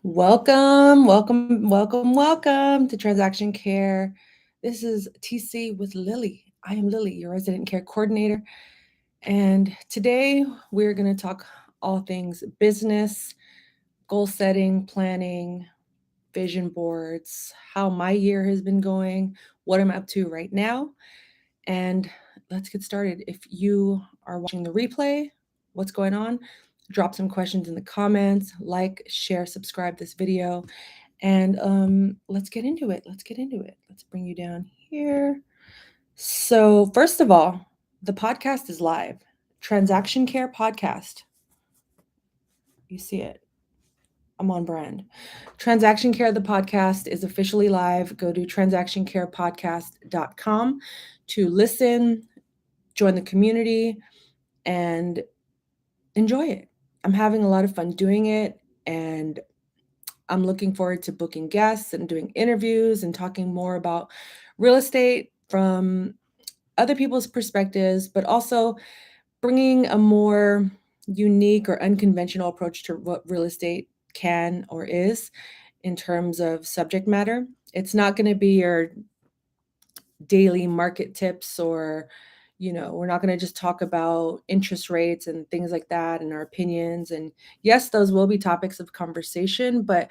Welcome to Transaction Care. This is TC with Lilly. I am Lilly, your resident care coordinator. And today we're going to talk all things business, goal setting, planning, vision boards, how my year has been going, what I'm up to right now. And let's get started. If you are watching the replay, what's going on? Drop some questions in the comments, like, share, subscribe this video, and let's get into it. Let's bring you down here. So, first of all, the podcast is live. Transaction Care Podcast. You see it. I'm on brand. Transaction Care, the podcast, is officially live. Go to transactioncarepodcast.com to listen, join the community, and enjoy it. I'm having a lot of fun doing it, and I'm looking forward to booking guests and doing interviews and talking more about real estate from other people's perspectives, but also bringing a more unique or unconventional approach to what real estate can or is in terms of subject matter. It's not going to be your daily market tips or we're not going to just talk about interest rates and things like that and our opinions. And yes, those will be topics of conversation, but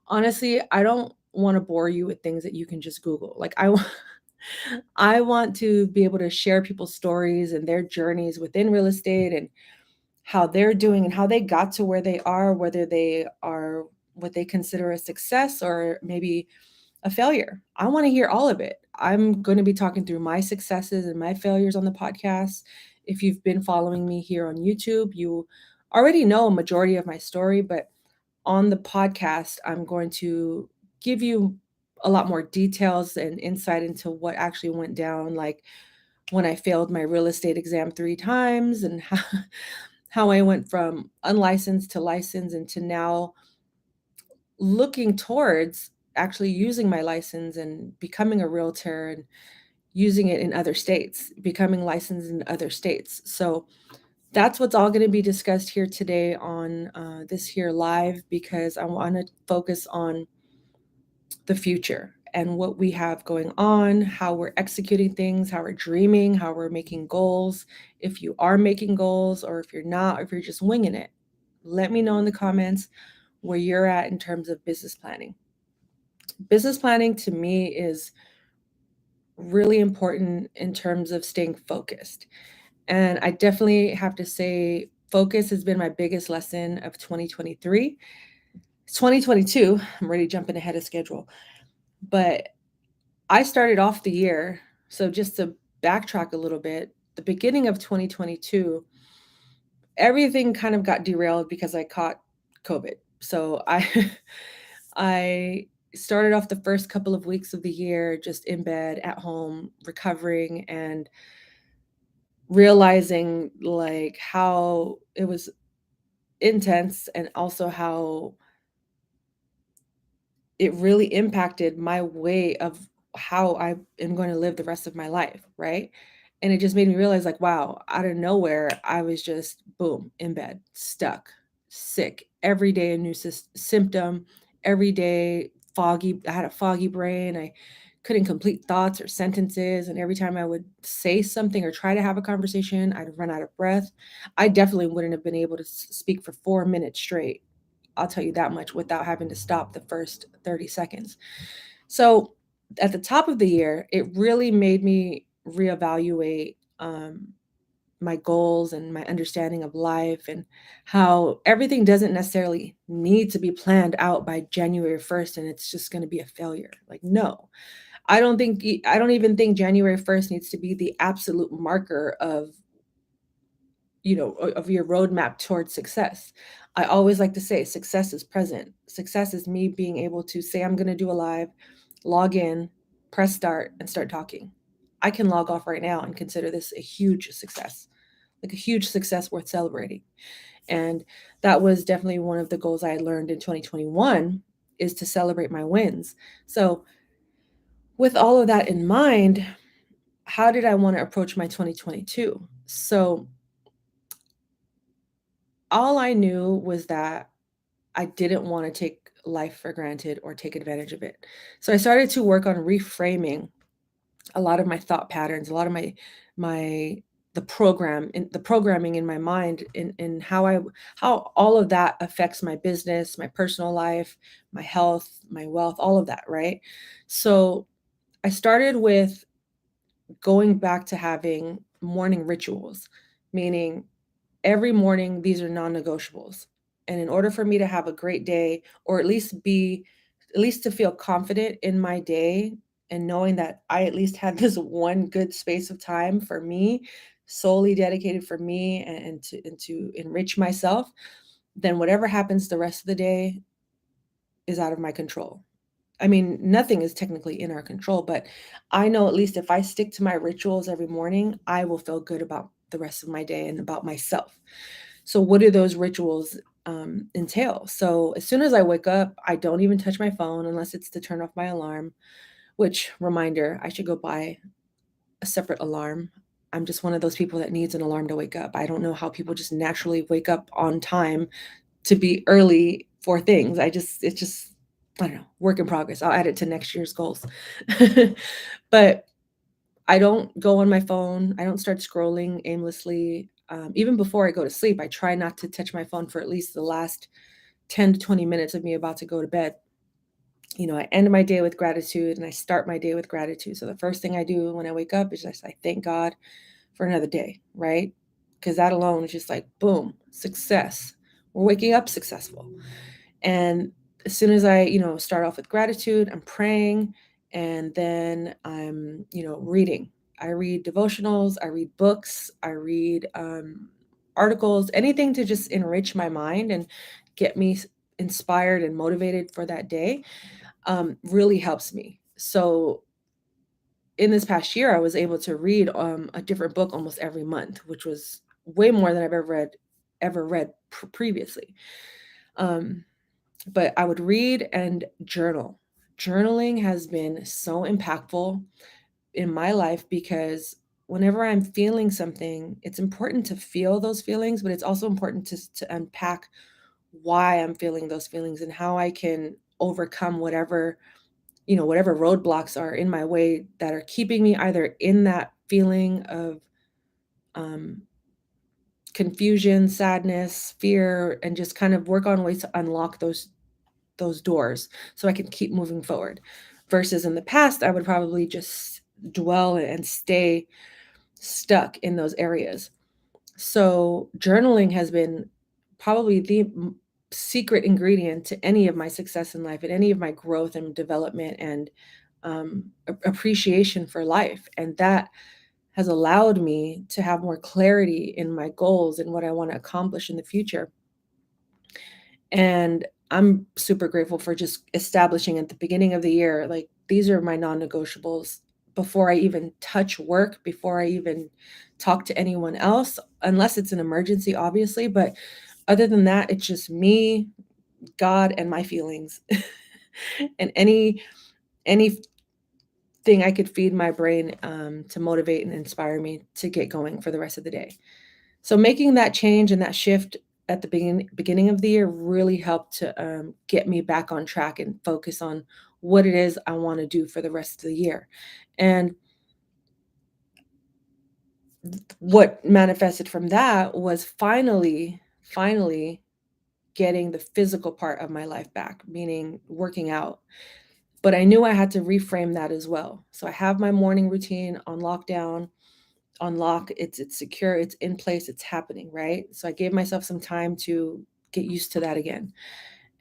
honestly, I don't want to bore you with things that you can just Google. Like I want to be able to share people's stories and their journeys within real estate and how they're doing and how they got to where they are, whether they are what they consider a success or maybe a failure. I want to hear all of it. I'm going to be talking through my successes and my failures on the podcast. If you've been following me here on YouTube, you already know a majority of my story, but on the podcast, I'm going to give you a lot more details and insight into what actually went down, like when I failed my real estate exam 3 times and how I went from unlicensed to licensed and to now looking towards actually using my license and becoming a realtor and using it in other states, becoming licensed in other states. So that's what's all going to be discussed here today on this here live, because I want to focus on the future and what we have going on, how we're executing things, how we're dreaming, how we're making goals. If you are making goals or if you're not, or if you're just winging it, let me know in the comments where you're at in terms of business planning. Business planning to me is really important in terms of staying focused. And I definitely have to say, focus has been my biggest lesson of 2023. It's 2022. I'm already jumping ahead of schedule. But I started off the year, so just to backtrack a little bit, the beginning of 2022, everything kind of got derailed because I caught COVID. So I I started off the first couple of weeks of the year just in bed at home, recovering and realizing like how it was intense and also how it really impacted my way of how I am going to live the rest of my life, right? And it just made me realize, like, wow, out of nowhere, I was just boom, in bed, stuck, sick. Every day, a new symptom. Every day, foggy. I had a foggy brain. I couldn't complete thoughts or sentences. And every time I would say something or try to have a conversation, I'd run out of breath. I definitely wouldn't have been able to speak for 4 minutes straight. I'll tell you that much without having to stop the first 30 seconds. So at the top of the year, it really made me reevaluate my goals and my understanding of life and how everything doesn't necessarily need to be planned out by January 1st and it's just going to be a failure. Like, no, I don't even think January 1st needs to be the absolute marker of of your roadmap towards success. I always like to say success is present. Success is me being able to say I'm going to do a live, log in, press start, and start talking. I can log off right now and consider this a huge success, like a huge success worth celebrating. And that was definitely one of the goals I had learned in 2021 is to celebrate my wins. So with all of that in mind, how did I want to approach my 2022? So all I knew was that I didn't want to take life for granted or take advantage of it. So I started to work on reframing a lot of my thought patterns, a lot of my the programming in my mind, in how all of that affects my business, my personal life, my health, my wealth, all of that, right? So I started with going back to having morning rituals, meaning every morning these are non-negotiables. And in order for me to have a great day, or at least to feel confident in my day, and knowing that I at least had this one good space of time for me, solely dedicated for me, and to enrich myself, then whatever happens the rest of the day is out of my control. I mean, nothing is technically in our control, but I know at least if I stick to my rituals every morning, I will feel good about the rest of my day and about myself. So, what do those rituals entail? So, as soon as I wake up, I don't even touch my phone unless it's to turn off my alarm, which, reminder, I should go buy a separate alarm. I'm just one of those people that needs an alarm to wake up. I don't know how people just naturally wake up on time to be early for things. It's just, I don't know, work in progress. I'll add it to next year's goals. But I don't go on my phone. I don't start scrolling aimlessly. Even before I go to sleep, I try not to touch my phone for at least the last 10 to 20 minutes of me about to go to bed. I end my day with gratitude and I start my day with gratitude. So the first thing I do when I wake up is just I thank God for another day, right? Because that alone is just like, boom, success. We're waking up successful. And as soon as I, start off with gratitude, I'm praying, and then I'm, reading. I read devotionals, I read books, I read articles, anything to just enrich my mind and get me inspired and motivated for that day, really helps me. So in this past year, I was able to read a different book almost every month, which was way more than I've ever read previously. Um, but I would read and journal. Journaling has been so impactful in my life because whenever I'm feeling something, it's important to feel those feelings, but it's also important to unpack why I'm feeling those feelings and how I can overcome whatever roadblocks are in my way that are keeping me either in that feeling of um, confusion, sadness, fear, and just kind of work on ways to unlock those doors so I can keep moving forward. Versus in the past, I would probably just dwell and stay stuck in those areas. So journaling has been probably the secret ingredient to any of my success in life and any of my growth and development and appreciation for life. And that has allowed me to have more clarity in my goals and what I want to accomplish in the future. And I'm super grateful for just establishing at the beginning of the year, like, these are my non-negotiables before I even touch work, before I even talk to anyone else, unless it's an emergency, obviously. But other than that, it's just me, God, and my feelings. And anything I could feed my brain to motivate and inspire me to get going for the rest of the day. So making that change and that shift at the beginning of the year really helped to get me back on track and focus on what it is I want to do for the rest of the year. And what manifested from that was finally getting the physical part of my life back, meaning working out. But I knew I had to reframe that as well. So I have my morning routine on lockdown, on lock. It's secure, it's in place, it's happening, right? So I gave myself some time to get used to that again.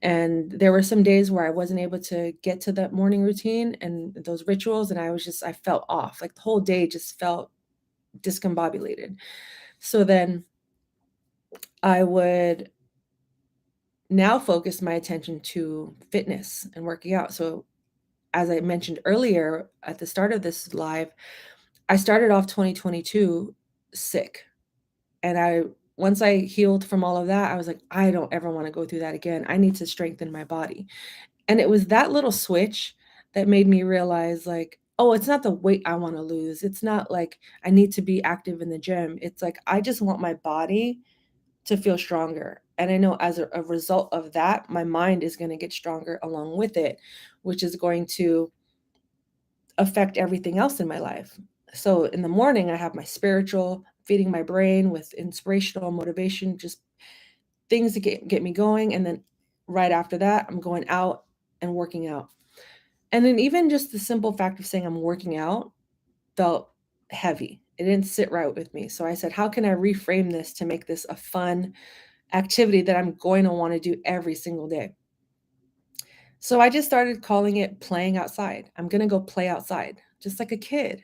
And there were some days where I wasn't able to get to that morning routine and those rituals, and I felt off. Like the whole day just felt discombobulated. So then I would now focus my attention to fitness and working out. So as I mentioned earlier at the start of this live, I started off 2022 sick. And once I healed from all of that, I was like, I don't ever want to go through that again. I need to strengthen my body. And it was that little switch that made me realize, like, oh, it's not the weight I want to lose. It's not like I need to be active in the gym. It's like I just want my body to feel stronger. And I know as a result of that, my mind is going to get stronger along with it, which is going to affect everything else in my life. So in the morning, I have my spiritual, feeding my brain with inspirational motivation, just things to get me going. And then right after that, I'm going out and working out. And then even just the simple fact of saying I'm working out felt heavy. It didn't sit right with me. So I said, how can I reframe this to make this a fun activity that I'm going to want to do every single day? So I just started calling it playing outside. I'm going to go play outside, just like a kid.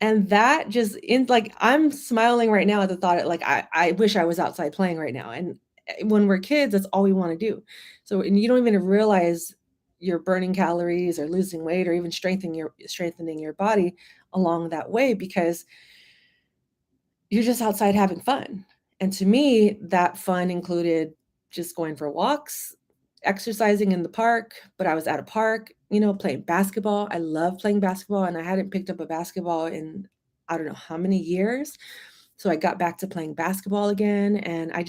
And that just in like I'm smiling right now at the thought of like I wish I was outside playing right now. And when we're kids, that's all we want to do. So and you don't even realize you're burning calories or losing weight or even strengthening your body along that way because you're just outside having fun. And to me, that fun included just going for walks, exercising in the park, but I was at a park, playing basketball. I love playing basketball and I hadn't picked up a basketball in I don't know how many years. So I got back to playing basketball again and I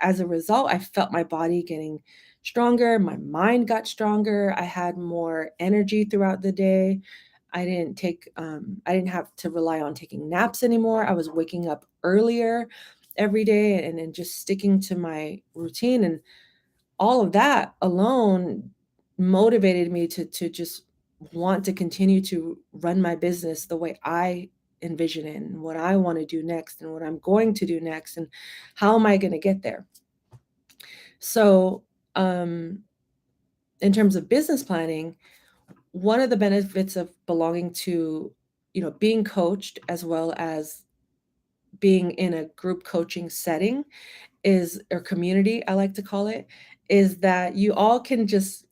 as a result, I felt my body getting stronger, my mind got stronger, I had more energy throughout the day. I didn't have to rely on taking naps anymore. I was waking up earlier every day and then just sticking to my routine. And all of that alone motivated me to just want to continue to run my business the way I envision it and what I want to do next and what I'm going to do next and how am I going to get there. So, um, in terms of business planning, one of the benefits of belonging to, being coached as well as being in a group coaching setting is or community, I like to call it, is that you all can just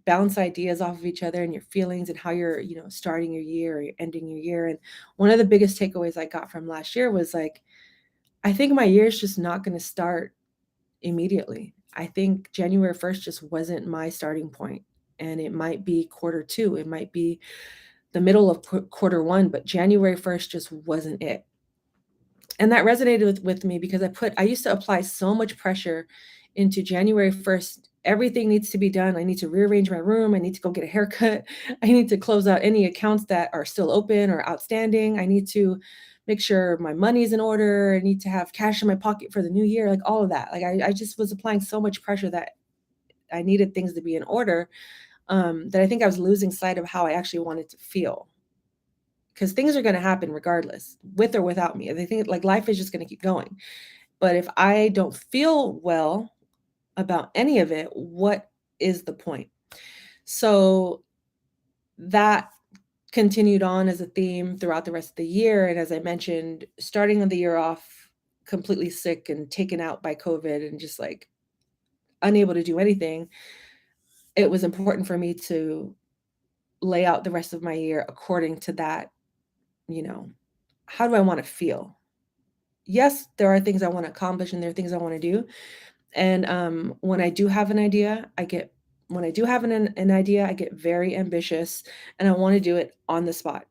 bounce ideas off of each other and your feelings and how you're, starting your year or you're ending your year. And one of the biggest takeaways I got from last year was like, I think my year is just not going to start immediately. I think January 1st just wasn't my starting point. And it might be quarter two, it might be the middle of quarter one, but January 1st just wasn't it. And that resonated with me because I used to apply so much pressure into January 1st. Everything needs to be done. I need to rearrange my room. I need to go get a haircut. I need to close out any accounts that are still open or outstanding. I need to make sure my money's in order. I need to have cash in my pocket for the new year, like all of that. Like I just was applying so much pressure that I needed things to be in order, that I think I was losing sight of how I actually wanted to feel. Because things are going to happen regardless, with or without me. I think like life is just going to keep going. But if I don't feel well about any of it, what is the point? So that continued on as a theme throughout the rest of the year. And as I mentioned, starting the year off completely sick and taken out by COVID and just like unable to do anything, it was important for me to lay out the rest of my year according to that, you know, how do I want to feel? Yes, there are things I want to accomplish and there are things I want to do. And when I do have an idea, when I do have an idea, I get very ambitious and I want to do it on the spot.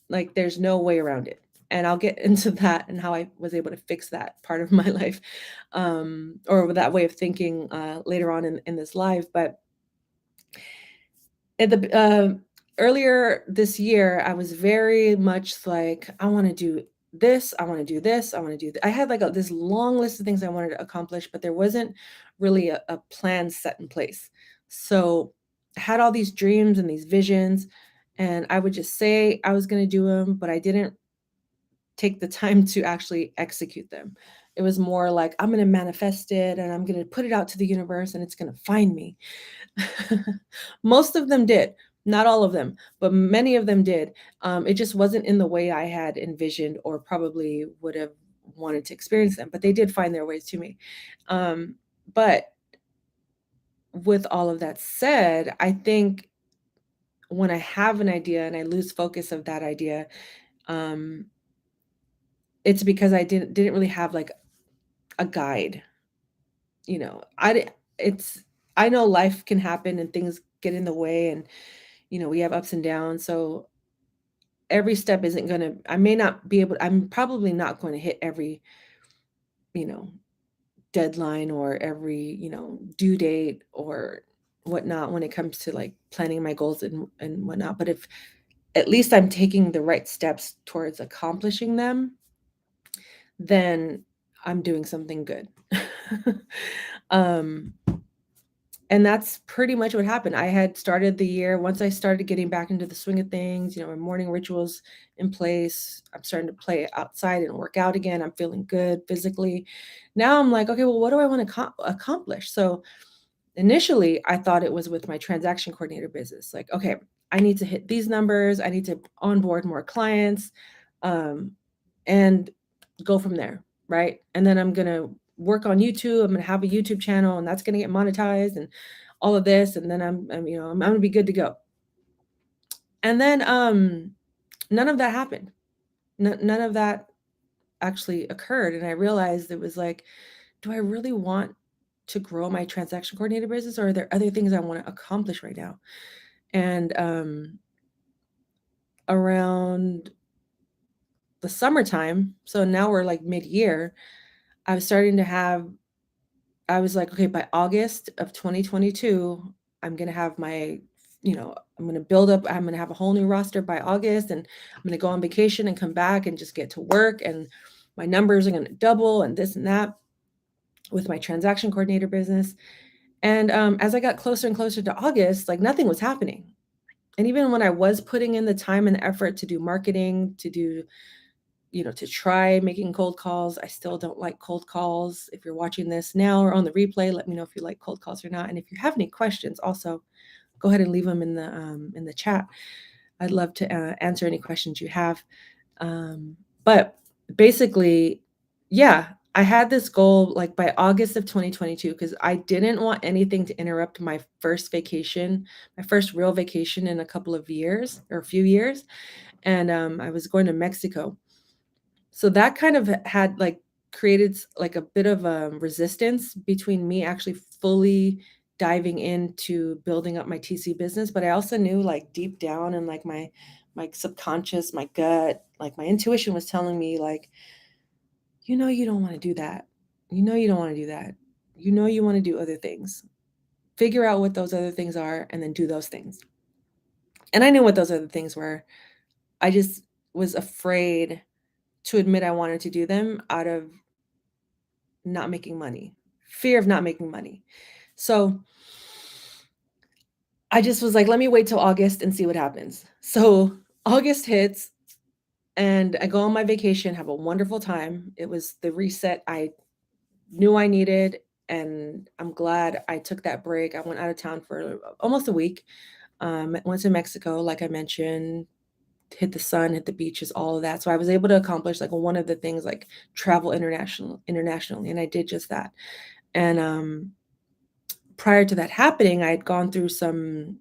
Like there's no way around it. And I'll get into that and how I was able to fix that part of my life, or that way of thinking later on in this live. But at the earlier this year, I was very much like, I want to do this, I want to do this, I want to do I had like this long list of things I wanted to accomplish, but there wasn't really a plan set in place. So I had all these dreams and these visions, and I would just say I was going to do them, but I didn't take the time to actually execute them. It was more like, I'm going to manifest it and I'm going to put it out to the universe and it's going to find me. Most of them did, not all of them, but many of them did. It just wasn't in the way I had envisioned or probably would have wanted to experience them, but they did find their ways to me. But with all of that said, I think when I have an idea and I lose focus of that idea, um, it's because I didn't really have like a guide. You know, it's I know life can happen and things get in the way and we have ups and downs. So every step isn't going to, I'm probably not going to hit every, you know, deadline or every, due date or whatnot when it comes to like planning my goals and whatnot. But if at least I'm taking the right steps towards accomplishing them, then I'm doing something good. um, and that's pretty much what happened. I had started the year, once I started getting back into the swing of things, my morning rituals in place. I'm starting to play outside and work out again. I'm feeling good physically. Now I'm like, okay, well, what do I want to accomplish? So initially, I thought it was with my transaction coordinator business. Like, okay, I need to hit these numbers. I need to onboard more clients, and go from there, right? And then I'm gonna work on YouTube. I'm gonna have a YouTube channel, and that's gonna get monetized, and all of this. And then I'm gonna be good to go. And then none of that happened. None of that actually occurred, and I realized it was like, do I really want to grow my transaction coordinator business, or are there other things I want to accomplish right now? And around the summertime, so now we're like mid-year, I was starting to have I was like, okay, by August of 2022, I'm gonna have my, I'm gonna build up, I'm gonna have a whole new roster by August, and I'm gonna go on vacation and come back and just get to work, and my numbers are gonna double and this and that with my transaction coordinator business. And as I got closer and closer to August, like nothing was happening. And even when I was putting in the time and the effort to do marketing, to do, to try making cold calls, I still don't like cold calls. If you're watching this now or on the replay, let me know if you like cold calls or not. And if you have any questions, also go ahead and leave them in the chat. I'd love to answer any questions you have. But basically, yeah, I had this goal like by August of 2022 because I didn't want anything to interrupt my first vacation, my first real vacation in a couple of years or a few years. And I was going to Mexico. So that kind of had like created like a bit of a resistance between me actually fully diving into building up my TC business. But I also knew like deep down and like my subconscious, my gut, like my intuition was telling me like, you don't want to do that. You don't want to do that. You want to do other things. Figure out what those other things are and then do those things. And I knew what those other things were. I just was afraid to admit I wanted to do them out of not making money, fear of not making money. So I just was like, let me wait till August and see what happens. So August hits and I go on my vacation, have a wonderful time. It was the reset I knew I needed. And I'm glad I took that break. I went out of town for almost a week. Went to Mexico, like I mentioned, hit the sun, hit the beaches, all of that. So I was able to accomplish like one of the things like travel internationally. And I did just that. And prior to that happening, I had gone through some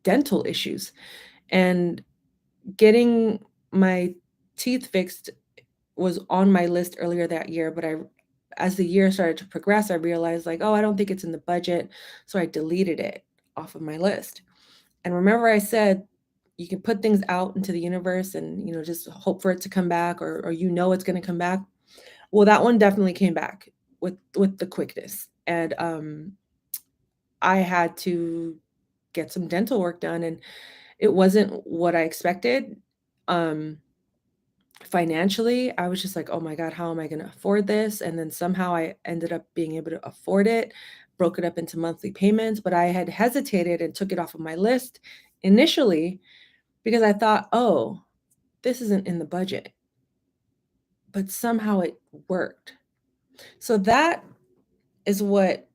dental issues, and getting my teeth fixed was on my list earlier that year. But as the year started to progress, I realized like, oh, I don't think it's in the budget. So I deleted it off of my list. And remember I said, you can put things out into the universe and, just hope for it to come back, or it's going to come back. Well, that one definitely came back with the quickness. And I had to get some dental work done, and it wasn't what I expected. Financially, I was just like, "Oh my god, how am I gonna afford this?" And then somehow I ended up being able to afford it, broke it up into monthly payments, but I had hesitated and took it off of my list initially because I thought, "Oh, this isn't in the budget." But somehow it worked. So is what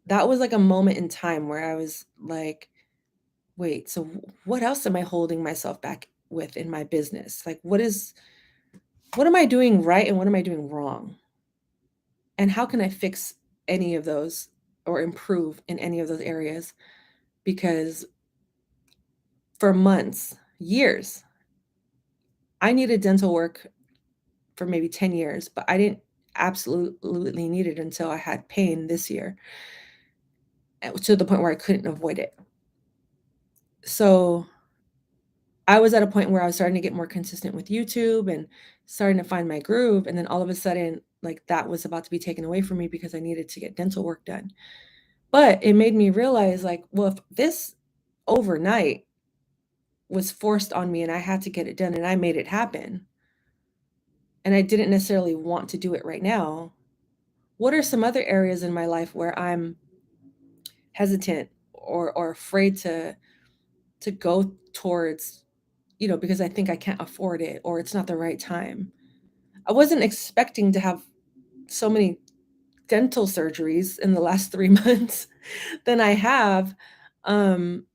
that was like a moment in time where I was like, wait, so what else am I holding myself back with in my business? Like, what am I doing right and what am I doing wrong? And how can I fix any of those or improve in any of those areas? Because for months, years, I needed dental work for maybe 10 years, but I didn't absolutely need it until I had pain this year, to the point where I couldn't avoid it. So I was at a point where I was starting to get more consistent with YouTube and starting to find my groove. And then all of a sudden, like that was about to be taken away from me because I needed to get dental work done. But it made me realize, like, well, if this overnight was forced on me and I had to get it done and I made it happen, and I didn't necessarily want to do it right now, what are some other areas in my life where I'm hesitant or afraid to go towards, because I think I can't afford it or it's not the right time? I wasn't expecting to have so many dental surgeries in the last 3 months than I have. Um,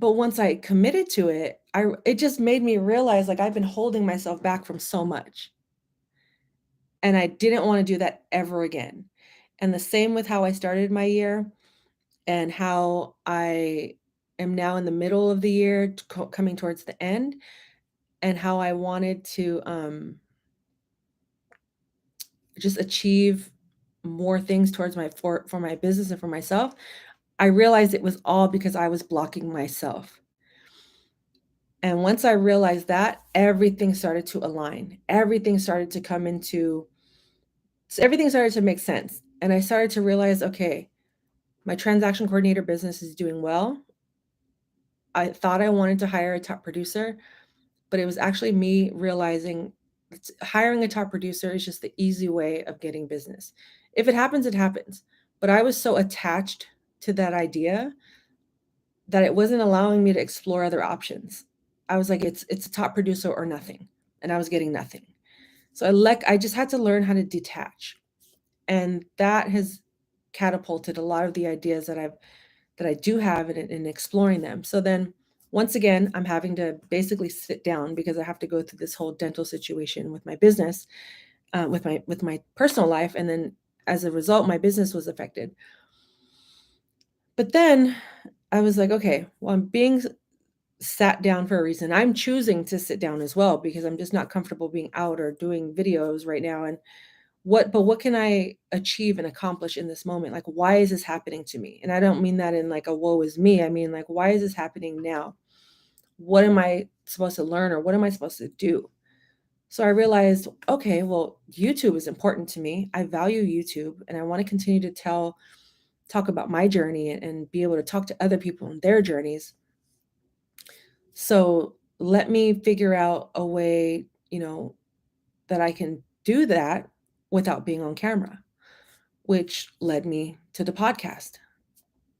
but once I committed to it, it just made me realize, like, I've been holding myself back from so much. And I didn't want to do that ever again. And the same with how I started my year and how I am now in the middle of the year, coming towards the end, and how I wanted to just achieve more things towards for my business and for myself. I realized it was all because I was blocking myself. And once I realized that, everything started to align. Everything started to everything started to make sense. And I started to realize, okay, my transaction coordinator business is doing well. I thought I wanted to hire a top producer, but it was actually me realizing hiring a top producer is just the easy way of getting business. If it happens, it happens. But I was so attached to that idea that it wasn't allowing me to explore other options. I was like, it's a top producer or nothing, and I was getting nothing. So I just had to learn how to detach, and that has catapulted a lot of the ideas that I do have in exploring them. So then once again, I'm having to basically sit down because I have to go through this whole dental situation with my business, with my personal life, and then as a result, my business was affected. But then I was like, okay, well, I'm being sat down for a reason. I'm choosing to sit down as well because I'm just not comfortable being out or doing videos right now. And what can I achieve and accomplish in this moment? Like, why is this happening to me? And I don't mean that in like a woe is me. I mean, like, why is this happening now? What am I supposed to learn or what am I supposed to do? So I realized, okay, well, YouTube is important to me. I value YouTube and I want to continue to talk about my journey and be able to talk to other people and their journeys. So let me figure out a way, that I can do that without being on camera, which led me to the podcast,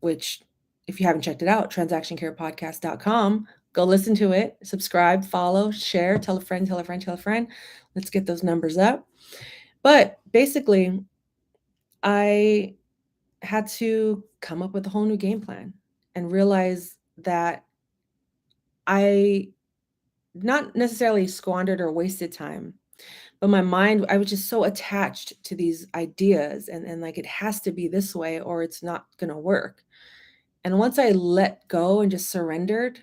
which, if you haven't checked it out, transactioncarepodcast.com, go listen to it, subscribe, follow, share, tell a friend, tell a friend, tell a friend. Let's get those numbers up. But basically, I had to come up with a whole new game plan and realize that I not necessarily squandered or wasted time, but my mind, I was just so attached to these ideas and like it has to be this way or it's not going to work. And once I let go and just surrendered,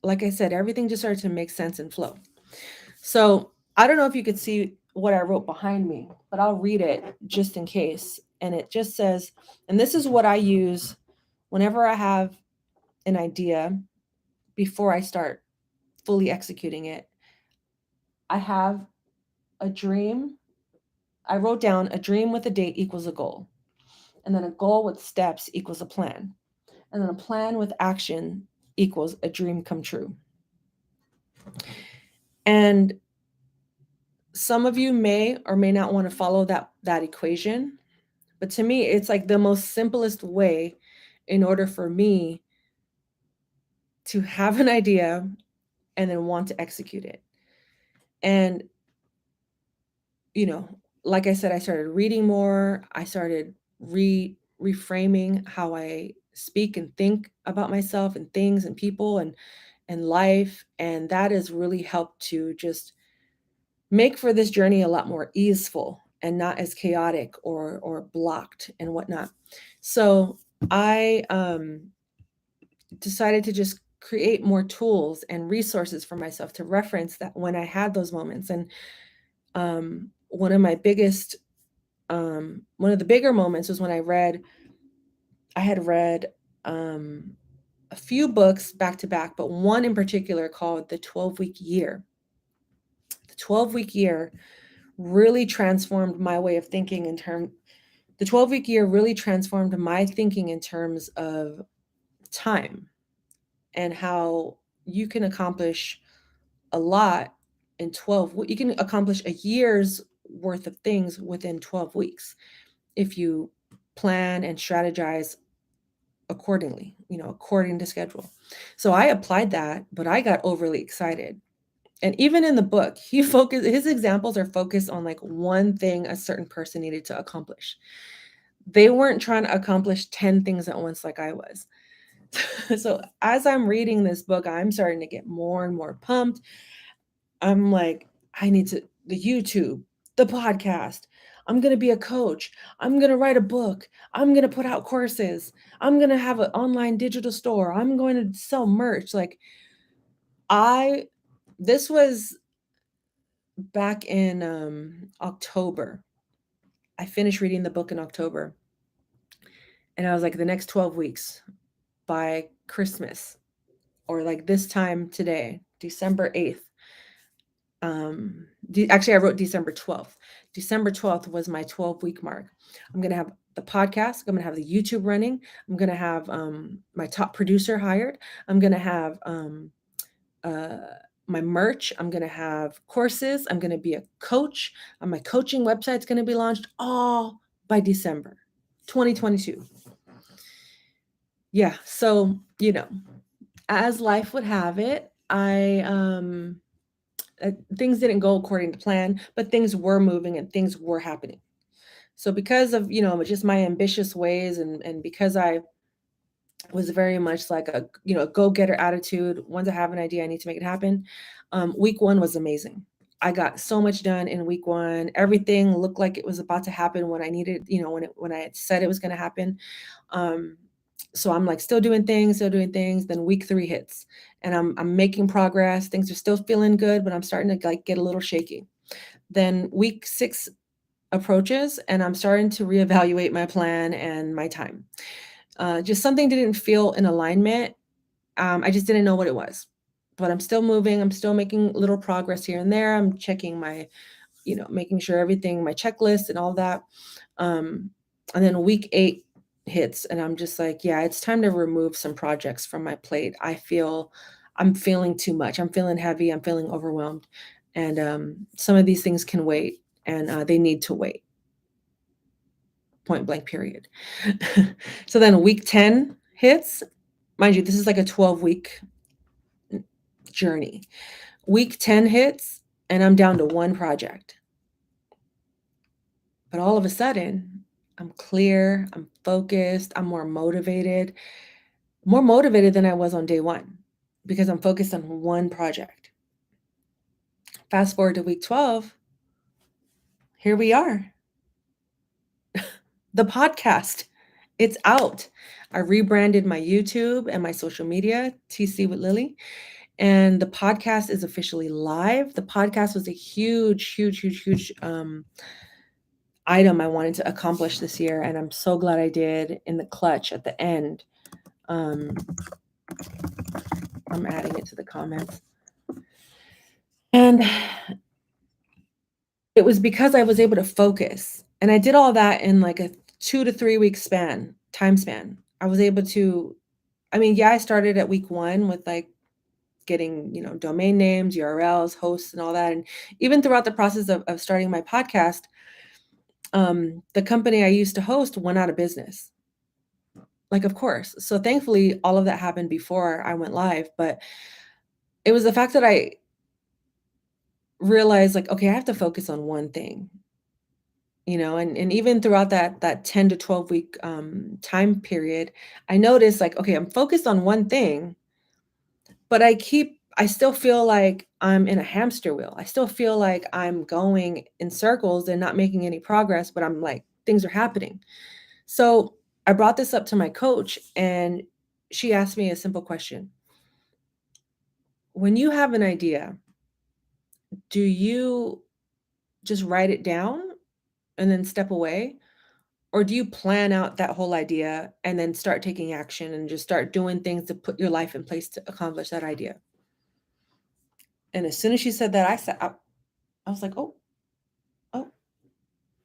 like I said, everything just started to make sense and flow. So I don't know if you could see what I wrote behind me, but I'll read it just in case. And it just says, and this is what I use whenever I have an idea before I start fully executing it. I have a dream. I wrote down a dream with a date equals a goal. And then a goal with steps equals a plan. And then a plan with action equals a dream come true. And some of you may or may not want to follow that equation, but to me, it's like the most simplest way in order for me to have an idea and then want to execute it. And, like I said, I started reading more. I started reframing how I speak and think about myself and things and people and life. And that has really helped to just make for this journey a lot more easeful and not as chaotic or blocked and whatnot. So I decided to just create more tools and resources for myself to reference that when I had those moments. And one of the bigger moments was when I had read a few books back to back, but one in particular called The 12-Week Year. The 12-week year really transformed my way of thinking the 12-week year really transformed my thinking in terms of time and how you can accomplish a lot in 12 you can accomplish a year's worth of things within 12 weeks if you plan and strategize accordingly, according to schedule. So I applied that, but I got overly excited. And even in the book, his examples are focused on like one thing a certain person needed to accomplish. They weren't trying to accomplish 10 things at once like I was. So as I'm reading this book, I'm starting to get more and more pumped. I'm like, I need the YouTube, the podcast. I'm going to be a coach. I'm going to write a book. I'm going to put out courses. I'm going to have an online digital store. I'm going to sell merch. Like this was back in October. I finished reading the book in October. And I was like, the next 12 weeks by Christmas or like this time today, December 8th. Actually, I wrote December 12th. December 12th was my 12-week mark. I'm going to have the podcast. I'm going to have the YouTube running. I'm going to have my top producer hired. I'm going to have my merch. I'm going to have courses. I'm going to be a coach. My coaching website's going to be launched all by December 2022. Yeah. So, as life would have it, things didn't go according to plan, but things were moving and things were happening. So because of, just my ambitious ways and because I was very much like a, go-getter attitude. Once I have an idea, I need to make it happen. Week 1 was amazing. I got so much done in week 1. Everything looked like it was about to happen when I needed, when I had said it was going to happen. So I'm like still doing things. Then week 3 hits and I'm making progress. Things are still feeling good, but I'm starting to like get a little shaky. Then week 6 approaches and I'm starting to reevaluate my plan and my time. Just something didn't feel in alignment. I just didn't know what it was, but I'm still moving. I'm still making little progress here and there. I'm checking my, making sure everything, my checklist and all that. And then week 8 hits and I'm just like, yeah, it's time to remove some projects from my plate. I'm feeling too much. I'm feeling heavy. I'm feeling overwhelmed. And some of these things can wait and they need to wait. Point blank, period. So then week 10 hits. Mind you, this is like a 12-week journey. Week 10 hits and I'm down to 1 project. But all of a sudden, I'm clear, I'm focused, I'm more motivated than I was on day 1 because I'm focused on 1 project. Fast forward to week 12, here we are. The podcast, it's out. I rebranded my YouTube and my social media, TC with Lilly, and the podcast is officially live. The podcast was a huge item I wanted to accomplish this year, and I'm so glad I did in the clutch at the end. I'm adding it to the comments. And it was because I was able to focus. And I did all that in like a 2 to 3 week time span. I was able to, I started at week 1 with like getting, domain names, URLs, hosts, and all that. And even throughout the process of starting my podcast, the company I used to host went out of business. Like, of course. So thankfully, all of that happened before I went live. But it was the fact that I realized like, okay, I have to focus on one thing, and even throughout that 10 to 12 week time period, I noticed like, okay, I'm focused on one thing, but I still feel like I'm in a hamster wheel. I still feel like I'm going in circles and not making any progress, but I'm like, things are happening. So I brought this up to my coach and she asked me a simple question. When you have an idea, do you just write it down and then step away? Or do you plan out that whole idea and then start taking action and just start doing things to put your life in place to accomplish that idea? And as soon as she said that, I sat up. I was like, "Oh, oh."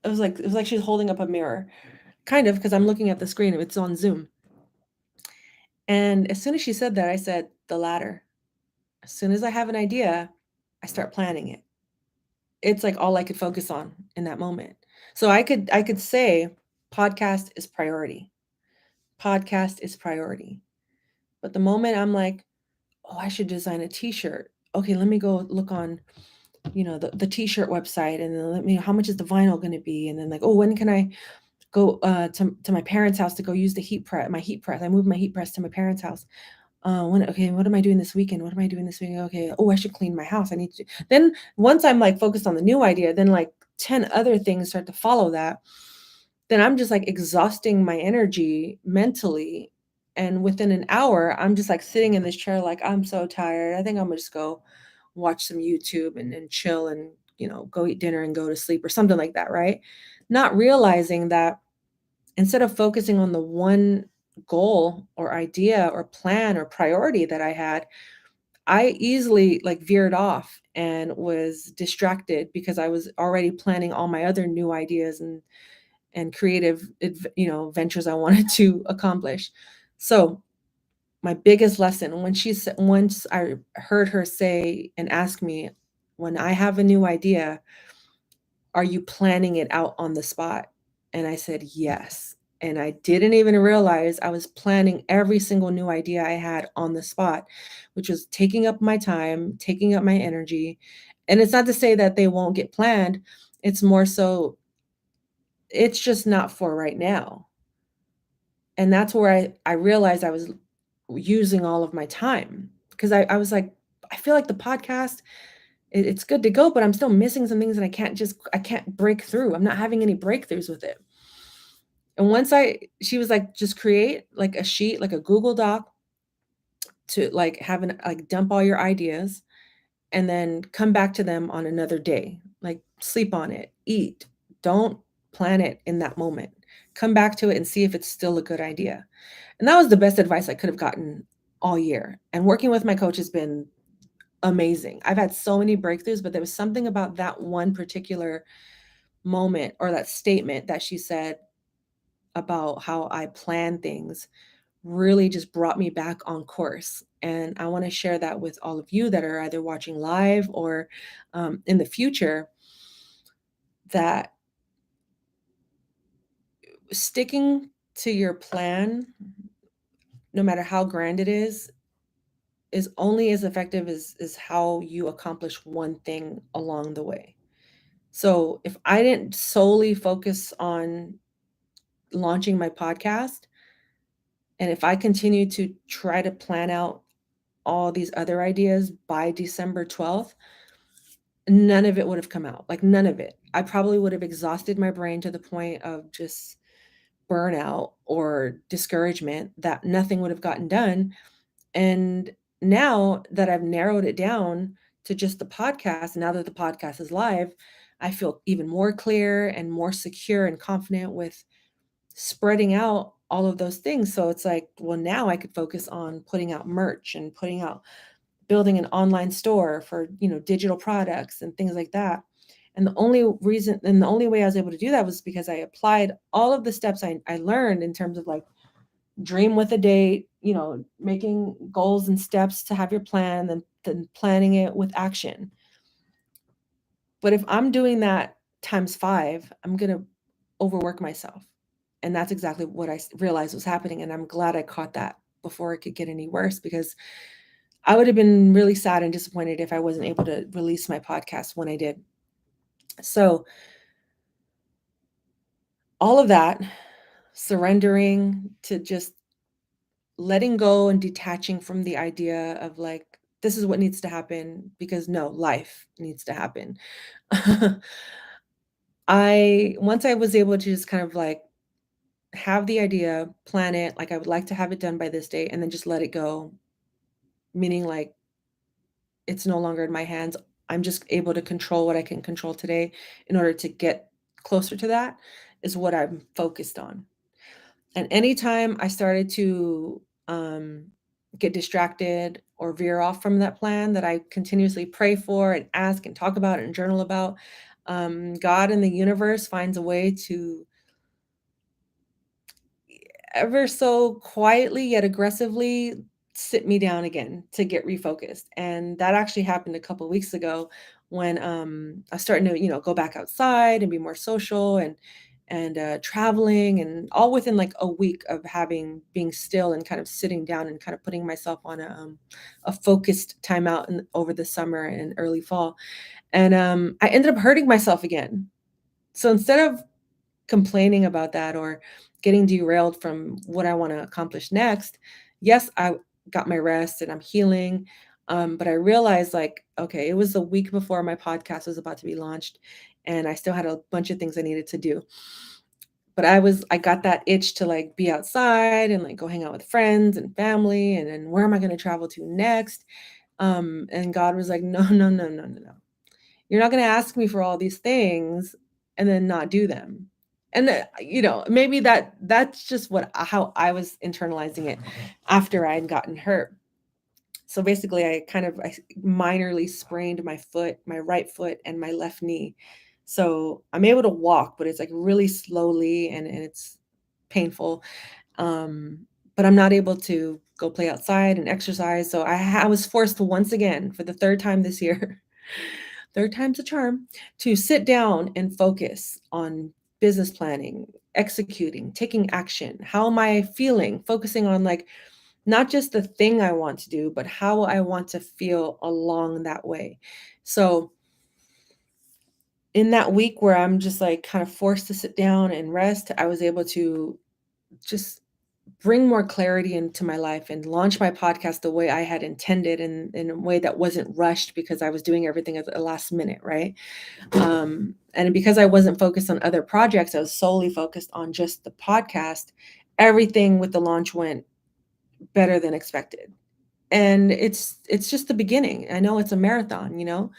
It was like she's holding up a mirror, kind of, because I'm looking at the screen. It's on Zoom. And as soon as she said that, I said, "The latter." As soon as I have an idea, I start planning it. It's like all I could focus on in that moment. So I could say podcast is priority. Podcast is priority. But the moment I'm like, "Oh, I should design a t-shirt." Okay, let me go look on, the t-shirt website, and then let me how much is the vinyl going to be? And then like, "Oh, when can I go to my parents' house to go use the heat press. I moved my heat press to my parents' house. What am I doing this weekend? What am I doing this weekend? Okay, oh, I should clean my house. I need to." Then once I'm like focused on the new idea, then like 10 other things start to follow that. Then I'm just like exhausting my energy mentally. And within an hour, I'm just like sitting in this chair, like, I'm so tired. I think I'm gonna just go watch some YouTube and chill and, go eat dinner and go to sleep or something like that, right? Not realizing that instead of focusing on the one goal or idea or plan or priority that I had, I easily like veered off and was distracted because I was already planning all my other new ideas and creative ventures I wanted to accomplish. So my biggest lesson when she said once I heard her say and ask me, when I have a new idea, are you planning it out on the spot? And I said, yes. And I didn't even realize I was planning every single new idea I had on the spot, which was taking up my time, taking up my energy. And it's not to say that they won't get planned. It's more so, it's just not for right now. And that's where I realized I was using all of my time because I was like, I feel like the podcast, it's good to go, but I'm still missing some things and I can't break through. I'm not having any breakthroughs with it. And she was like, just create like a sheet, like a Google Doc to like like dump all your ideas and then come back to them on another day. Like sleep on it, eat. Don't plan it in that moment. Come back to it and see if it's still a good idea. And that was the best advice I could have gotten all year. And working with my coach has been amazing. I've had so many breakthroughs, but there was something about that one particular moment or that statement that she said about how I plan things really just brought me back on course. And I want to share that with all of you that are either watching live or in the future, that sticking to your plan, no matter how grand it is only as effective as how you accomplish one thing along the way. So if I didn't solely focus on launching my podcast, and if I continue to try to plan out all these other ideas by December 12th, none of it would have come out. Like none of it. I probably would have exhausted my brain to the point of just burnout or discouragement that nothing would have gotten done. And now that I've narrowed it down to just the podcast, now that the podcast is live, I feel even more clear and more secure and confident with spreading out all of those things. So it's like, well, now I could focus on putting out merch and building an online store for, digital products and things like that. And the only way I was able to do that was because I applied all of the steps I learned in terms of like dream with a date, making goals and steps to have your plan, then planning it with action. But if I'm doing that times 5, I'm going to overwork myself. And that's exactly what I realized was happening. And I'm glad I caught that before it could get any worse, because I would have been really sad and disappointed if I wasn't able to release my podcast when I did. So all of that, surrendering to just letting go and detaching from the idea of like, this is what needs to happen, because no, life needs to happen. Once I was able to just kind of like have the idea, plan it, like I would like to have it done by this date, and then just let it go, meaning like it's no longer in my hands. I'm just able to control what I can control today in order to get closer to that, is what I'm focused on. And anytime I started to get distracted or veer off from that plan that I continuously pray for and ask and talk about and journal about, God and the universe finds a way to ever so quietly yet aggressively sit me down again to get refocused. And that actually happened a couple weeks ago when I was starting to, go back outside and be more social and traveling, and all within like a week of being still and kind of sitting down and kind of putting myself on a focused timeout over the summer and early fall. And I ended up hurting myself again. So instead of complaining about that or getting derailed from what I want to accomplish next, yes, I got my rest and I'm healing. But I realized, like, okay, it was the week before my podcast was about to be launched, and I still had a bunch of things I needed to do. But I got that itch to like be outside and like go hang out with friends and family, and then where am I going to travel to next? And God was like, no, no, no, no, no, no. You're not going to ask me for all these things and then not do them. And maybe that's just how I was internalizing it after I had gotten hurt. So basically, I minorly sprained my foot, my right foot, and my left knee. So I'm able to walk, but it's like really slowly, and it's painful. But I'm not able to go play outside and exercise. So I was forced once again for the third time this year, third time's a charm, to sit down and focus on business planning, executing, taking action. How am I feeling? Focusing on like not just the thing I want to do, but how I want to feel along that way. So in that week where I'm just like kind of forced to sit down and rest, I was able to just bring more clarity into my life and launch my podcast the way I had intended, and in a way that wasn't rushed because I was doing everything at the last minute, right? And because I wasn't focused on other projects, I was solely focused on just the podcast. Everything with the launch went better than expected. And it's just the beginning. I know it's a marathon,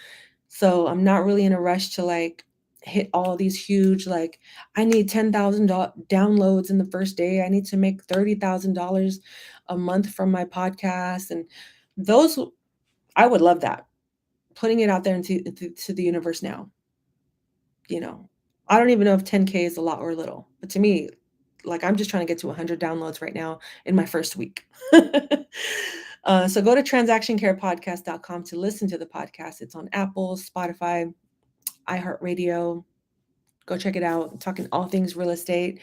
so I'm not really in a rush to like hit all these huge, like, I need 10,000 downloads in the first day. I need to make $30,000 a month from my podcast. And those, I would love that. Putting it out there into the universe now. I don't even know if 10K is a lot or a little, but to me, like, I'm just trying to get to 100 downloads right now in my first week. So go to transactioncarepodcast.com to listen to the podcast. It's on Apple, Spotify, iHeartRadio. Go check it out. I'm talking all things real estate,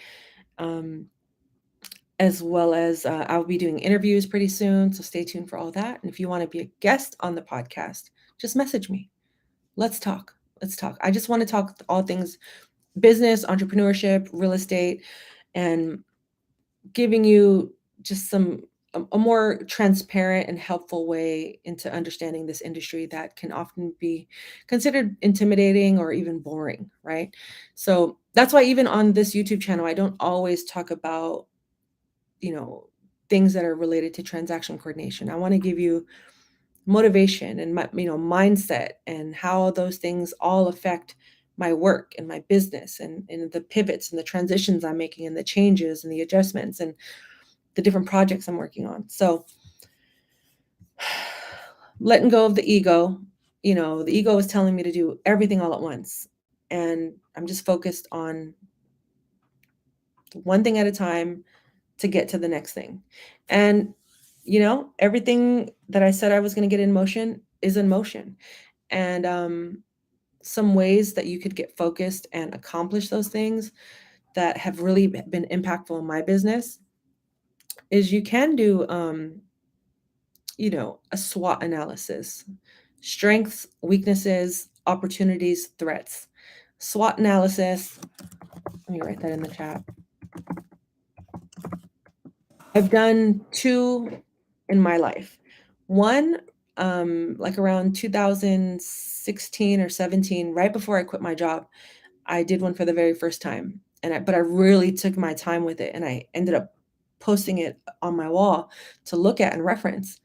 as well as I'll be doing interviews pretty soon. So stay tuned for all that. And if you want to be a guest on the podcast, just message me. Let's talk. Let's talk. I just want to talk all things business, entrepreneurship, real estate, and giving you just a more transparent and helpful way into understanding this industry that can often be considered intimidating or even boring, right? So that's why even on this YouTube channel, I don't always talk about, you know, things that are related to transaction coordination. I want to give you motivation and mindset, and how those things all affect my work and my business, and the pivots and the transitions I'm making and the changes and the adjustments and the different projects I'm working on. So letting go of the ego, the ego is telling me to do everything all at once. And I'm just focused on one thing at a time to get to the next thing. And, everything that I said I was going to get in motion is in motion. And some ways that you could get focused and accomplish those things that have really been impactful in my business is you can do a SWOT analysis: strengths, weaknesses, opportunities, threats. SWOT analysis, let me write that in the chat. I've done two in my life. One, like around 2016 or 17, right before I quit my job, I did one for the very first time. But I really took my time with it, and I ended up posting it on my wall to look at and reference.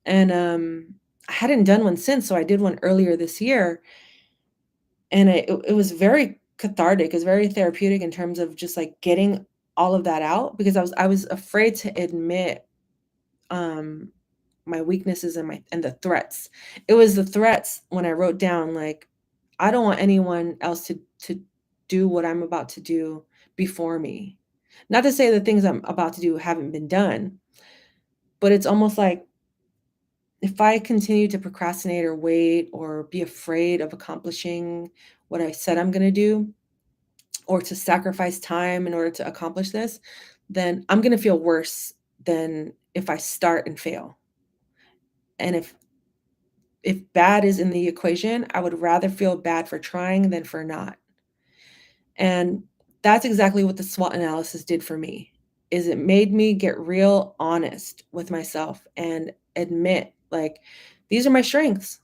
And I hadn't done one since, so I did one earlier this year, and it was very cathartic. It was very therapeutic in terms of just like getting all of that out, because I was afraid to admit um, my weaknesses and the threats. It was the threats when I wrote down, like, I don't want anyone else to do what I'm about to do before me. Not to say the things I'm about to do haven't been done, but it's almost like if I continue to procrastinate or wait or be afraid of accomplishing what I said I'm going to do, or to sacrifice time in order to accomplish this, then I'm going to feel worse than if I start and fail. And if bad is in the equation, I would rather feel bad for trying than for not. And that's exactly what the SWOT analysis did for me. Is it made me get real honest with myself and admit, like, these are my strengths.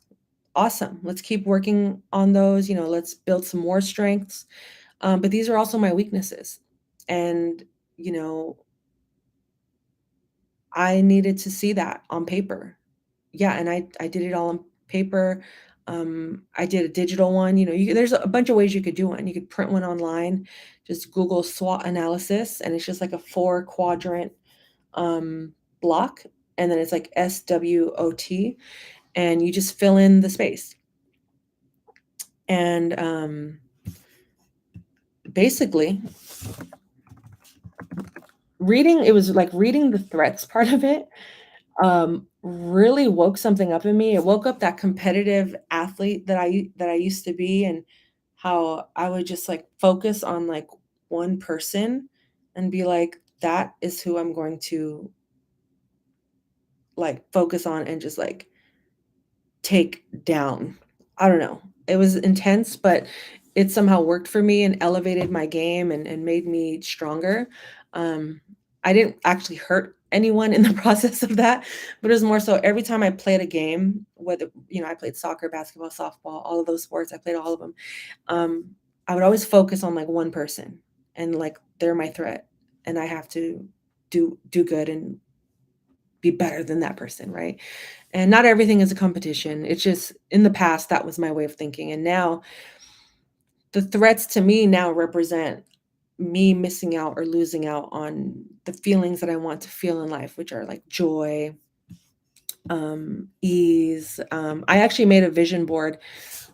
Awesome. Let's keep working on those. Let's build some more strengths. But these are also my weaknesses. And, you know, I needed to see that on paper. Yeah, and I did it all on paper. I did a digital one. There's a bunch of ways you could do one. You could print one online, just Google SWOT analysis, and it's just like a 4 quadrant block, and then it's like SWOT, and you just fill in the space. And basically, it was like reading the threats part of it really woke something up in me. It woke up that competitive athlete that I used to be, and how I would just like focus on like one person and be like, that is who I'm going to like focus on and just like take down. I don't know. It was intense, but it somehow worked for me and elevated my game and made me stronger. Um, I didn't actually hurt anyone in the process of that, but it was more so every time I played a game, whether, I played soccer, basketball, softball, all of those sports, I played all of them. I would always focus on like one person and like they're my threat and I have to do good and be better than that person, right? And not everything is a competition. It's just in the past, that was my way of thinking. And now the threats to me now represent me missing out or losing out on the feelings that I want to feel in life, which are like joy, ease. I actually made a vision board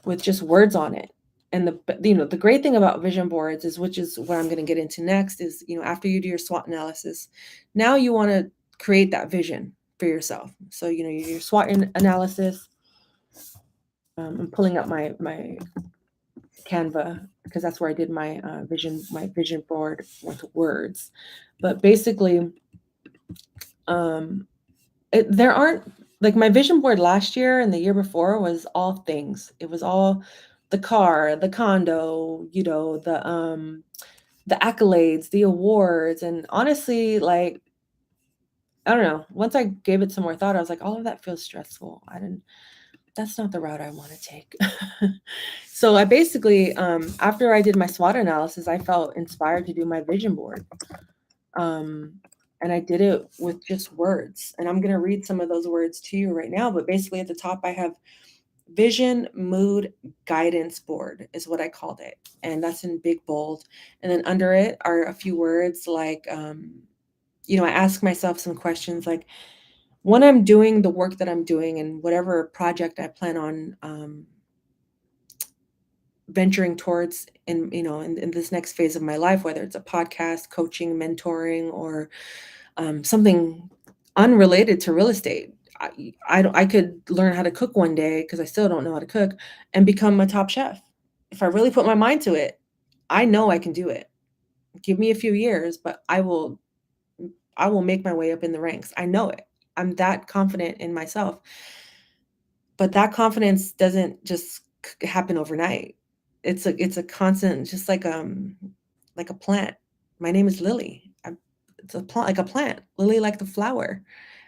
with just words on it. And the great thing about vision boards is, which is what I'm going to get into next, is, after you do your SWOT analysis, now you want to create that vision for yourself. So, your SWOT analysis. I'm pulling up my Canva because that's where I did my vision board with words. But basically, there aren't, like, my vision board last year and the year before was all things. It was all the car, the condo, the accolades, the awards, and honestly, like, I don't know. Once I gave it some more thought, I was like, all of that feels stressful. That's not the route I want to take. So I basically, after I did my SWOT analysis, I felt inspired to do my vision board. And I did it with just words. And I'm going to read some of those words to you right now. But basically, at the top, I have vision, mood, guidance board is what I called it. And that's in big bold. And then under it are a few words like, I ask myself some questions like, when I'm doing the work that I'm doing and whatever project I plan on venturing towards in this next phase of my life, whether it's a podcast, coaching, mentoring, or something unrelated to real estate. I could learn how to cook one day because I still don't know how to cook and become a top chef. If I really put my mind to it, I know I can do it. Give me a few years, but I will make my way up in the ranks. I know it. I'm that confident in myself. But that confidence doesn't just happen overnight. It's a constant, just like a plant. My name is Lily. It's a plant, like a plant. Lily, like the flower.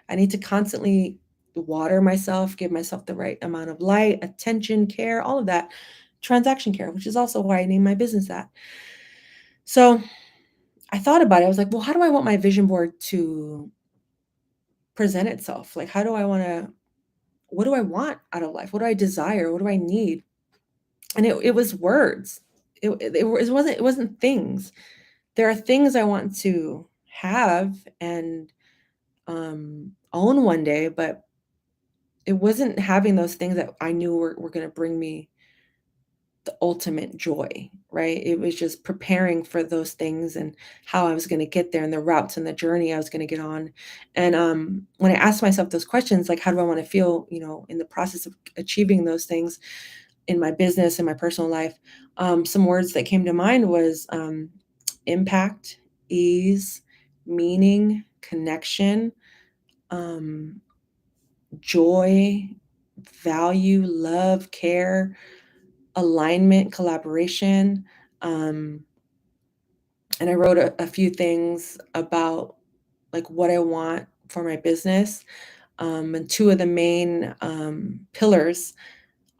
I need to constantly water myself, give myself the right amount of light, attention, care, all of that. Transaction care, which is also why I named my business that. So I thought about it. I was like, well, how do I want my vision board to present itself? Like, what do I want out of life? What do I desire? What do I need? And it was words. It wasn't things. There are things I want to have and own one day, but it wasn't having those things that I knew were going to bring me the ultimate joy, right? It was just preparing for those things and how I was going to get there and the routes and the journey I was going to get on. And when I asked myself those questions, like, how do I want to feel, in the process of achieving those things in my business and my personal life, some words that came to mind was impact, ease, meaning, connection, um, joy, value, love, care, alignment, collaboration. Um, and I wrote a few things about like what I want for my business. And two of the main pillars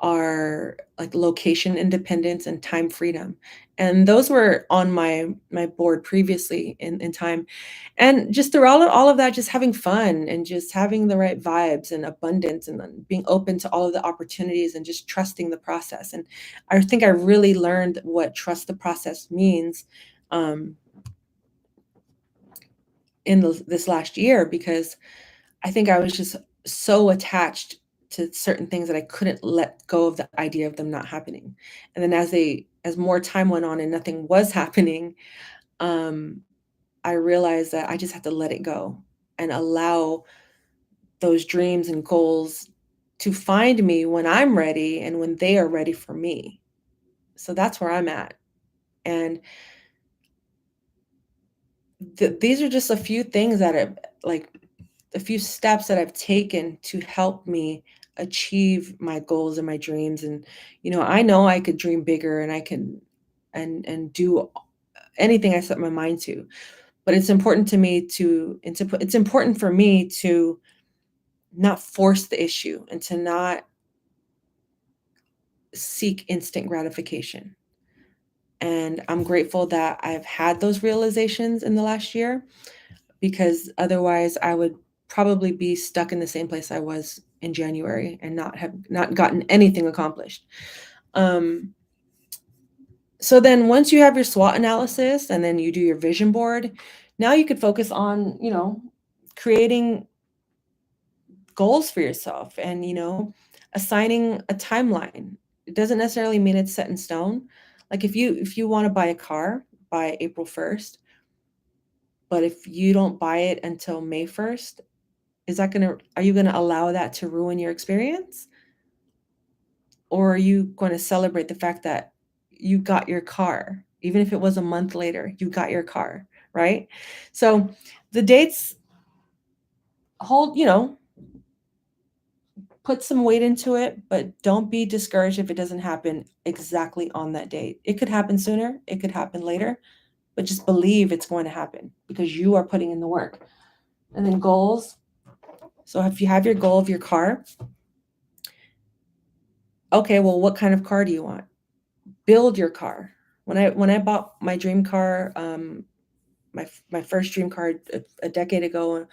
are like location independence and time freedom. And those were on my board previously in time. And just through all of that, just having fun and just having the right vibes and abundance and then being open to all of the opportunities and just trusting the process. And I think I really learned what trust the process means um, in this last year, because I think I was just so attached to certain things that I couldn't let go of the idea of them not happening. And then as more time went on and nothing was happening, um, I realized that I just had to let it go and allow those dreams and goals to find me when I'm ready and when they are ready for me. So that's where I'm at. And these are just a few things that are like a few steps that I've taken to help me achieve my goals and my dreams. And I know I could dream bigger and I can and do anything I set my mind to. But it's important to me it's important for me to not force the issue and to not seek instant gratification. And I'm grateful that I've had those realizations in the last year, because otherwise I would probably be stuck in the same place I was in January and not gotten anything accomplished. Um, so then once you have your SWOT analysis and then you do your vision board, now you could focus on, creating goals for yourself and, assigning a timeline. It doesn't necessarily mean it's set in stone. Like if you want to buy a car by April 1st, but if you don't buy it until May 1st, are you gonna allow that to ruin your experience? Or are you going to celebrate the fact that you got your car, even if it was a month later, you got your car, right? So the dates hold, put some weight into it, but don't be discouraged if it doesn't happen exactly on that date. It could happen sooner, it could happen later, but just believe it's going to happen because you are putting in the work. And then goals. So if you have your goal of your car, okay, well, what kind of car do you want? Build your car. When I bought my dream car, my first dream car a decade ago,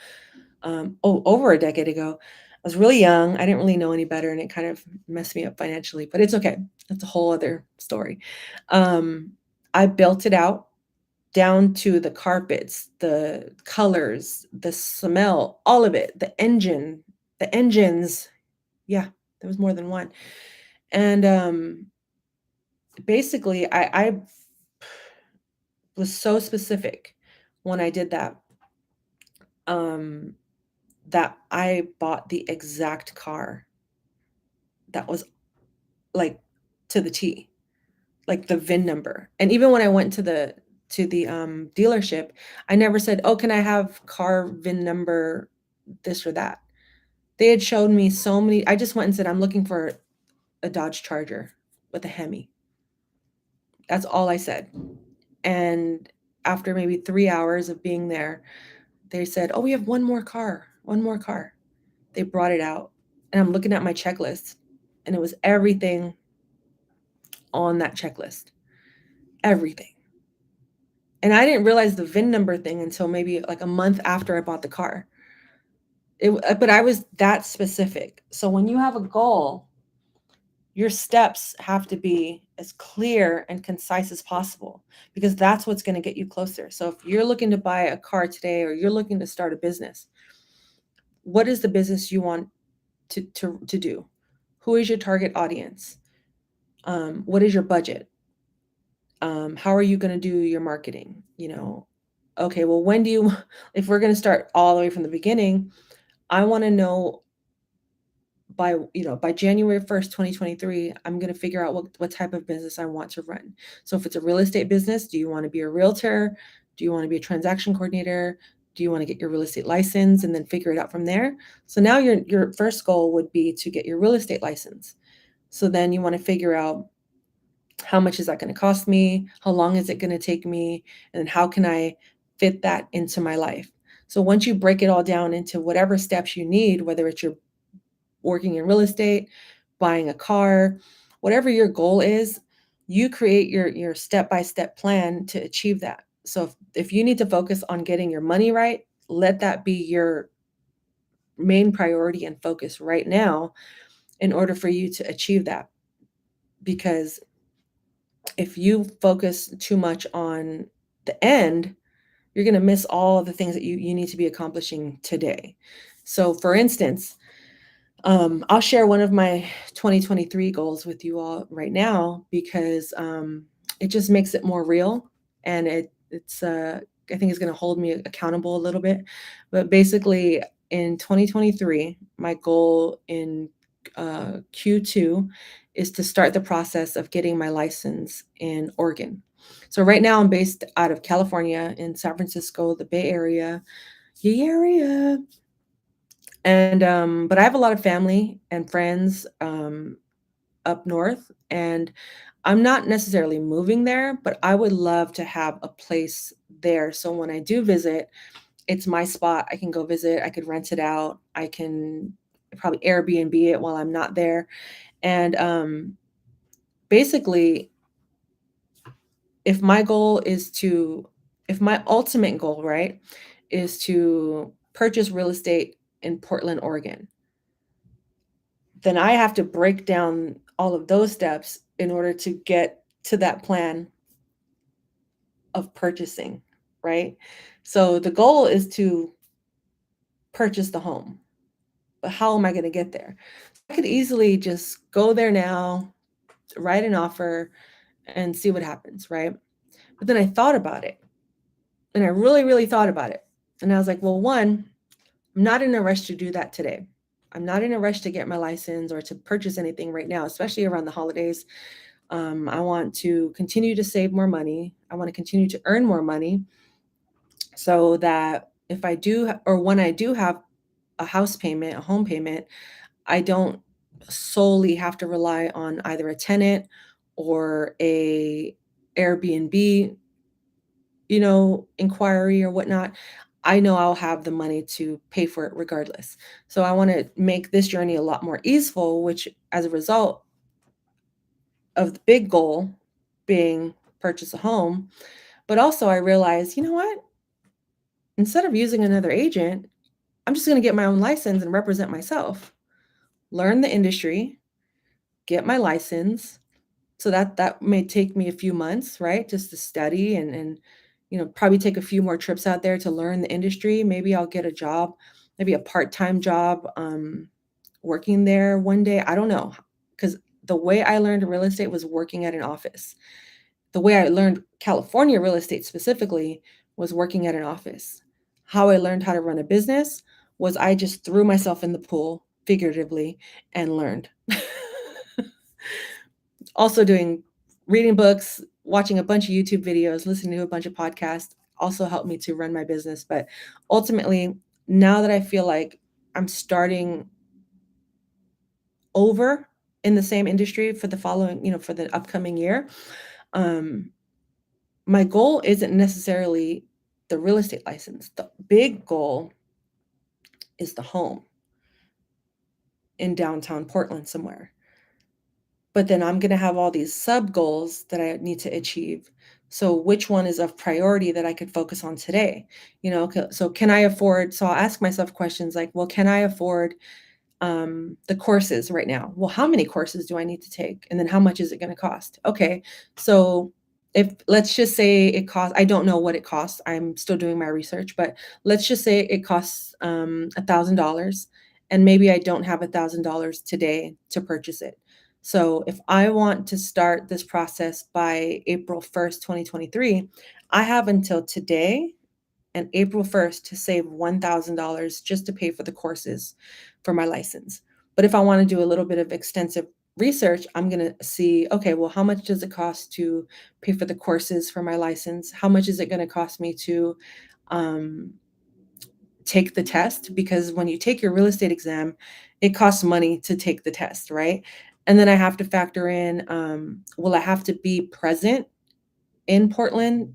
over a decade ago, I was really young. I didn't really know any better, and it kind of messed me up financially, but it's okay. That's a whole other story. Um, I built it out down to the carpets, the colors, the smell, all of it, the engines. Yeah, there was more than one. And basically, I was so specific when I did that, um, that I bought the exact car that was like to the T, like the VIN number. And even when I went to the dealership, I never said, "Oh, can I have car VIN number this or that?" They had showed me so many. I just went and said, "I'm looking for a Dodge Charger with a Hemi." That's all I said. And after maybe 3 hours of being there, they said, "Oh, we have one more car, one more car." They brought it out, and I'm looking at my checklist, and it was everything on that checklist, everything. And I didn't realize the VIN number thing until maybe like a month after I bought the car. But I was that specific. So when you have a goal, your steps have to be as clear and concise as possible, because that's what's going to get you closer. So if you're looking to buy a car today or you're looking to start a business, what is the business you want to do? Who is your target audience? What is your budget? How are you going to do your marketing? Okay, well, when do you, if we're going to start all the way from the beginning, I want to know by January 1st, 2023, I'm going to figure out what type of business I want to run. So if it's a real estate business, do you want to be a realtor? Do you want to be a transaction coordinator? Do you want to get your real estate license and then figure it out from there? So now your first goal would be to get your real estate license. So then you want to figure out, how much is that going to cost me? How long is it going to take me? And then how can I fit that into my life? So once you break it all down into whatever steps you need, whether it's your working in real estate, buying a car, whatever your goal is, you create your step-by-step plan to achieve that. So if you need to focus on getting your money right, let that be your main priority and focus right now in order for you to achieve that. Because if you focus too much on the end, you're going to miss all of the things that you need to be accomplishing today. So for instance, I'll share one of my 2023 goals with you all right now because it just makes it more real, and it's I think it's going to hold me accountable a little bit. But basically, in 2023, my goal in Q2 is to start the process of getting my license in Oregon. So right now, I'm based out of California in San Francisco, the Bay Area. Yay area. And but I have a lot of family and friends up north, and I'm not necessarily moving there, but I would love to have a place there. So when I do visit, it's my spot. I can go visit, I could rent it out, I can probably Airbnb it while I'm not there. And basically, if my goal is to, if my ultimate goal, right, is to purchase real estate in Portland, Oregon, then I have to break down all of those steps in order to get to that plan of purchasing, right? So the goal is to purchase the home. But how am I going to get there? I could easily just go there now, write an offer, and see what happens, right? But then I thought about it, and I really, really thought about it. And I was like, well, one, I'm not in a rush to do that today. I'm not in a rush to get my license or to purchase anything right now, especially around the holidays. I want to continue to save more money. I want to continue to earn more money so that if I do, or when I do have a house payment, a home payment, I don't solely have to rely on either a tenant or a Airbnb, inquiry or whatnot. I know I'll have the money to pay for it regardless. So I want to make this journey a lot more easeful, which as a result of the big goal being purchase a home. But also I realized, you know what? Instead of using another agent, I'm just going to get my own license and represent myself, learn the industry, get my license. So that may take me a few months, right? Just to study and probably take a few more trips out there to learn the industry. Maybe I'll get a job, maybe a part-time job, working there one day. I don't know. Because the way I learned real estate was working at an office. The way I learned California real estate specifically was working at an office. How I learned how to run a business was I just threw myself in the pool, figuratively, and learned. Also reading books, watching a bunch of YouTube videos, listening to a bunch of podcasts also helped me to run my business. But ultimately, now that I feel like I'm starting over in the same industry for the following, for the upcoming year, my goal isn't necessarily the real estate license. The big goal is the home in downtown Portland somewhere. But then I'm going to have all these sub goals that I need to achieve. So which one is of priority that I could focus on today? So can I afford? So I'll ask myself questions like, well, can I afford the courses right now? Well, how many courses do I need to take? And then how much is it going to cost? Okay. So if let's just say it costs, I don't know what it costs. I'm still doing my research, but let's just say it costs $1,000, and maybe I don't have $1,000 today to purchase it. So if I want to start this process by April 1st, 2023, I have until today and April 1st to save $1,000 just to pay for the courses for my license. But if I want to do a little bit of extensive research, I'm going to see, okay, well, how much does it cost to pay for the courses for my license? How much is it going to cost me to um, take the test? Because when you take your real estate exam, it costs money to take the test, right? And then I have to factor in, will I have to be present in Portland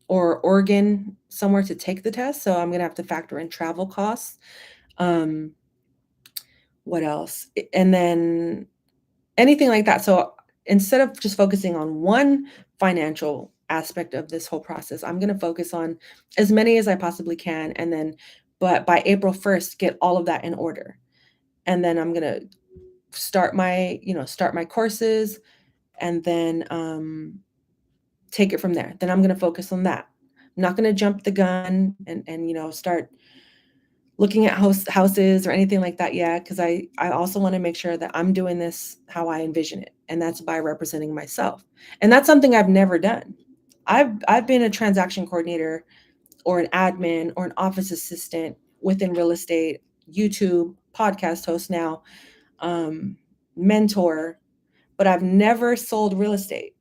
or Oregon somewhere to take the test? So I'm gonna have to factor in travel costs. Um, what else? And then anything like that. So instead of just focusing on one financial aspect of this whole process, I'm gonna focus on as many as I possibly can. And then, but by April 1st, get all of that in order. And then I'm gonna start my courses, and then take it from there. Then I'm gonna focus on that. I'm not gonna jump the gun and start looking at houses or anything like that yet, because I also want to make sure that I'm doing this how I envision it, and that's by representing myself. And that's something I've never done. I've been a transaction coordinator or an admin or an office assistant within real estate, YouTube, podcast host now, um, mentor, but I've never sold real estate.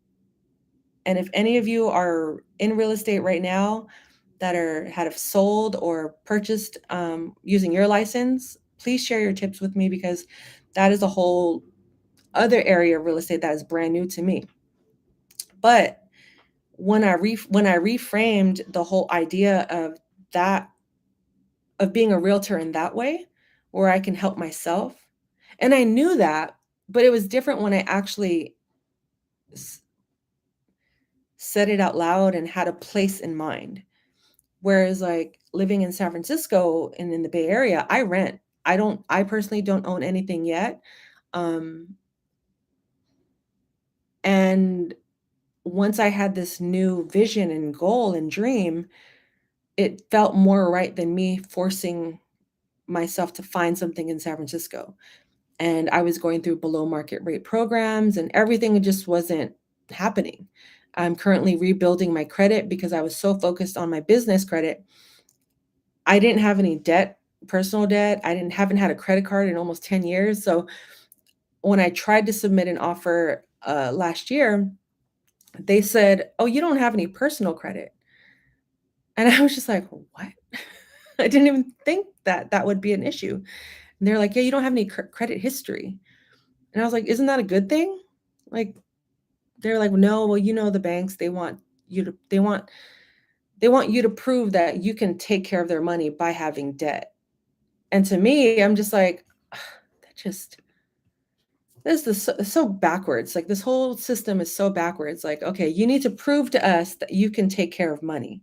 And if any of you are in real estate right now that have sold or purchased using your license, please share your tips with me, because that is a whole other area of real estate that is brand new to me. But when I reframed the whole idea of that, of being a realtor in that way, where I can help myself, and I knew that, but it was different when I actually s- said it out loud and had a place in mind. Whereas, like, living in San Francisco and in the Bay Area, I rent. I personally don't own anything yet. Um, and once I had this new vision and goal and dream, it felt more right than me forcing myself to find something in San Francisco. And I was going through below market rate programs, and everything just wasn't happening. I'm currently rebuilding my credit because I was so focused on my business credit. I didn't have any debt, personal debt. I didn't haven't had a credit card in almost 10 years. So when I tried to submit an offer last year, they said, "Oh, you don't have any personal credit." And I was just like, "What?" I didn't even think that that would be an issue. And they're like, "Yeah, you don't have any credit history." And I was like, "Isn't that a good thing?" Like, they're like, "No, well, the banks, they want you to prove that you can take care of their money by having debt." And to me, I'm just like, that just this is so backwards. Like, this whole system is so backwards. Like, okay, you need to prove to us that you can take care of money.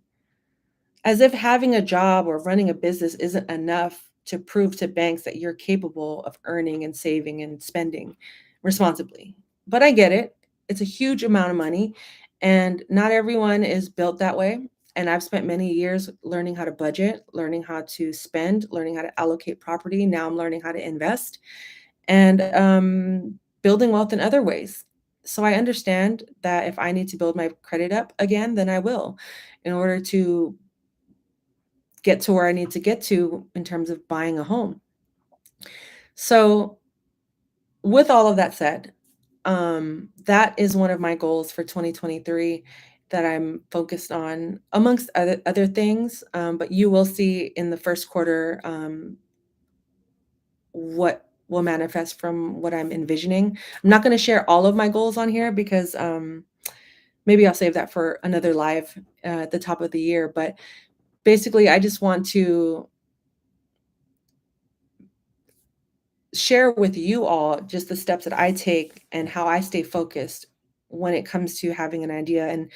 As if having a job or running a business isn't enough to prove to banks that you're capable of earning and saving and spending responsibly. But I get it. It's a huge amount of money, and not everyone is built that way. And I've spent many years learning how to budget, learning how to spend, learning how to allocate property. Now I'm learning how to invest and building wealth in other ways. So I understand that if I need to build my credit up again, then I will, in order to get to where I need to get to in terms of buying a home. So, with all of that said, that is one of my goals for 2023 that I'm focused on, amongst other things. But you will see in the first quarter what will manifest from what I'm envisioning. I'm not going to share all of my goals on here because maybe I'll save that for another live at the top of the year. But basically, I just want to share with you all just the steps that I take and how I stay focused when it comes to having an idea, and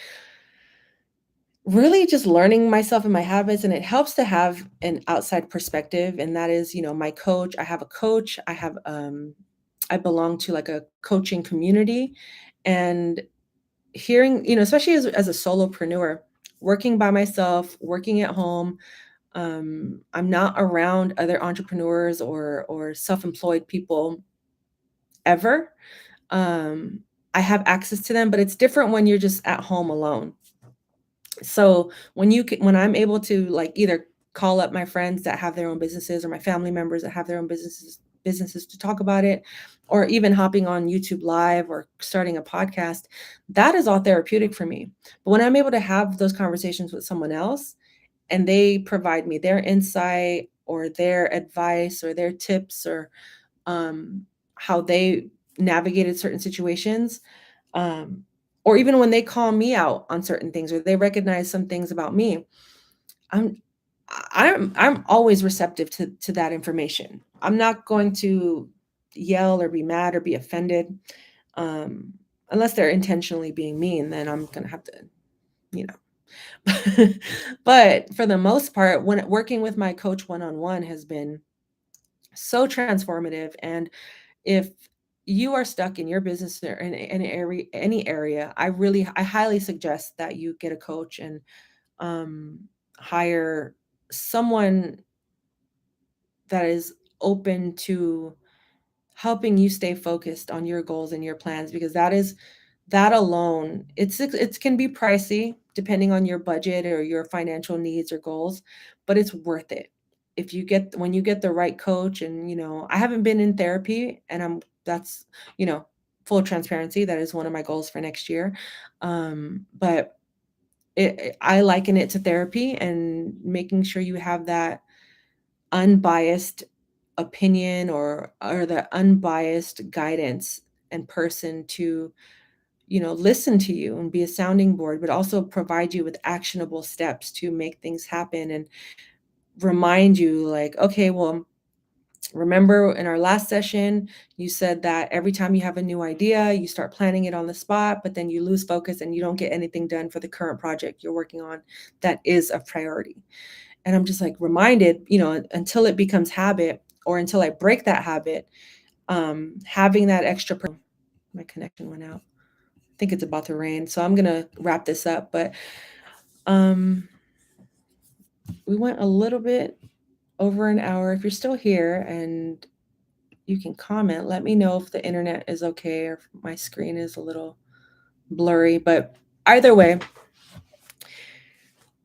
really just learning myself and my habits. And it helps to have an outside perspective. And that is, my coach. I have a coach. I belong to like a coaching community. And hearing, especially as a solopreneur, working by myself, working at home, I'm not around other entrepreneurs or self-employed people ever. Um, I have access to them, but it's different when you're just at home alone. So when I'm able to like either call up my friends that have their own businesses or my family members that have their own businesses to talk about it, or even hopping on YouTube live or starting a podcast, that is all therapeutic for me. But when I'm able to have those conversations with someone else and they provide me their insight or their advice or their tips or um, how they navigated certain situations, um, or even when they call me out on certain things or they recognize some things about me, I'm I'm always receptive to that information. I'm not going to yell or be mad or be offended, um, unless they're intentionally being mean. Then I'm gonna have to, you know. But for the most part, when working with my coach one on one has been so transformative. And if you are stuck in your business or in any area, I highly suggest that you get a coach and um, hire someone that is open to helping you stay focused on your goals and your plans, because that alone, it can be pricey depending on your budget or your financial needs or goals, but it's worth it. When you get the right coach. And I haven't been in therapy, and that's, you know full transparency, that is one of my goals for next year. But I liken it to therapy, and making sure you have that unbiased opinion or the unbiased guidance and person to listen to you and be a sounding board, but also provide you with actionable steps to make things happen, and remind you like, okay, well, remember in our last session, you said that every time you have a new idea, you start planning it on the spot, but then you lose focus and you don't get anything done for the current project you're working on that is a priority. And I'm just like reminded, until it becomes habit or until I break that habit, having that extra. My connection went out. I think it's about to rain, so I'm gonna wrap this up. But um, we went a little bit over an hour. If you're still here and you can comment, let me know if the internet is okay or if my screen is a little blurry. But either way,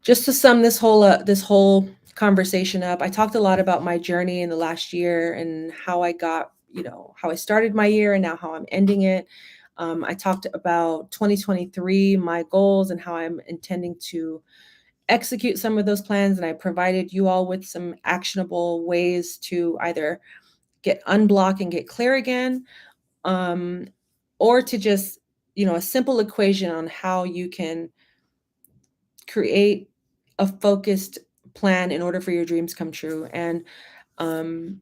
just to sum this whole conversation up, I talked a lot about my journey in the last year and how I got, how I started my year and now how I'm ending it. I talked about 2023, my goals, and how I'm intending to execute some of those plans. And I provided you all with some actionable ways to either get unblock and get clear again, um, or to just, a simple equation on how you can create a focused plan in order for your dreams come true. And um,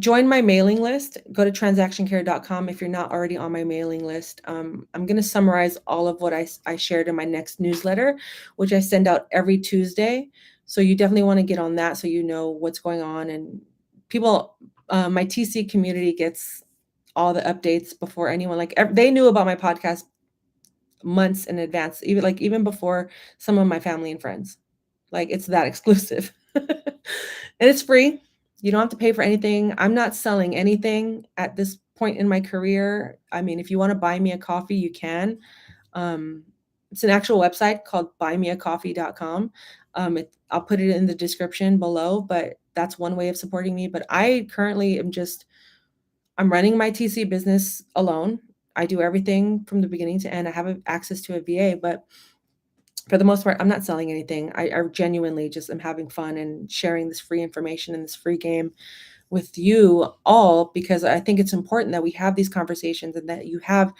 join my mailing list. Go to transactioncare.com if you're not already on my mailing list. I'm going to summarize all of what I shared in my next newsletter, which I send out every Tuesday. So you definitely want to get on that so you know what's going on. And people, my TC community gets all the updates before anyone. Like they knew about my podcast months in advance, even before some of my family and friends. Like it's that exclusive. And it's free. You don't have to pay for anything. I'm not selling anything at this point in my career. I mean, if you want to buy me a coffee, you can. Um, it's an actual website called buymeacoffee.com. I'll put it in the description below, but that's one way of supporting me. But I currently I'm running my TC business alone. I do everything from the beginning to end. I have access to a VA, but for the most part, I'm not selling anything. I genuinely just am having fun and sharing this free information and this free game with you all, because I think it's important that we have these conversations and that you have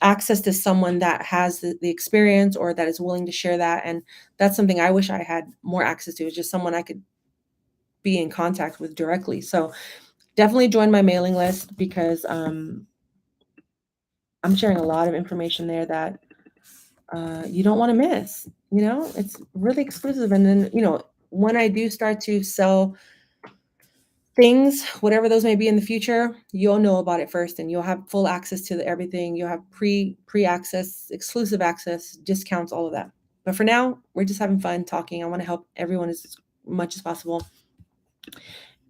access to someone that has the experience or that is willing to share that. And that's something I wish I had more access to, is just someone I could be in contact with directly. So definitely join my mailing list, because I'm sharing a lot of information there that you don't want to miss. It's really exclusive. And then, when I do start to sell things, whatever those may be in the future, you'll know about it first, and you'll have full access to everything. You'll have pre-access, exclusive access, discounts, all of that. But for now, we're just having fun talking. I want to help everyone as much as possible.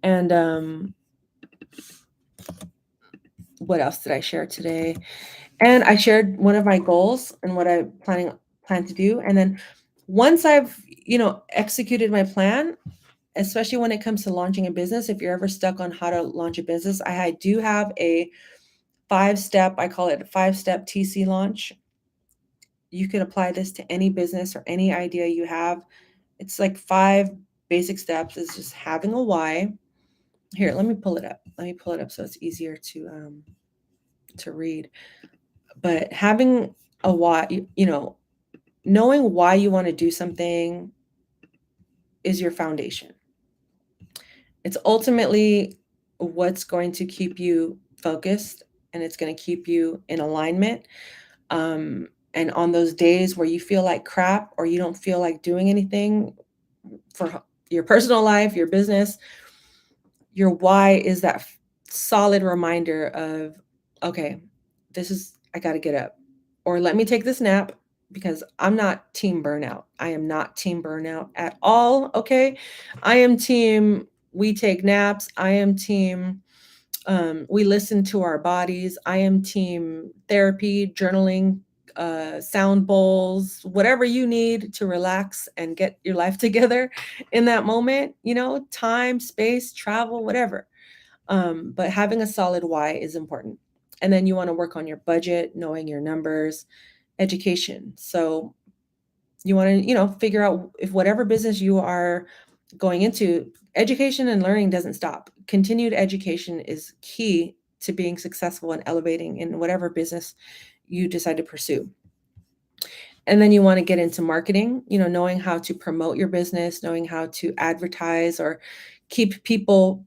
And what else did I share today? And I shared one of my goals and what I plan to do. And then once I've, executed my plan, especially when it comes to launching a business, if you're ever stuck on how to launch a business, I do have a 5-step, I call it a 5-step TC launch. You can apply this to any business or any idea you have. It's like 5 basic steps. It's just having a why. Here, let me pull it up. So it's easier to read. But having a why, knowing why you want to do something is your foundation. It's ultimately what's going to keep you focused, and it's going to keep you in alignment. And on those days where you feel like crap or you don't feel like doing anything for your personal life, your business, your why is that solid reminder of, okay, I got to get up, or let me take this nap, because I'm not team burnout. I am not team burnout at all. Okay. I am team, we take naps. I am team, we listen to our bodies. I am team therapy, journaling, sound bowls, whatever you need to relax and get your life together in that moment, time, space, travel, whatever. But having a solid why is important. And then you want to work on your budget, knowing your numbers, education. So you want to, figure out if whatever business you are going into, education and learning doesn't stop. Continued education is key to being successful and elevating in whatever business you decide to pursue. And then you want to get into marketing, knowing how to promote your business, knowing how to advertise or keep people,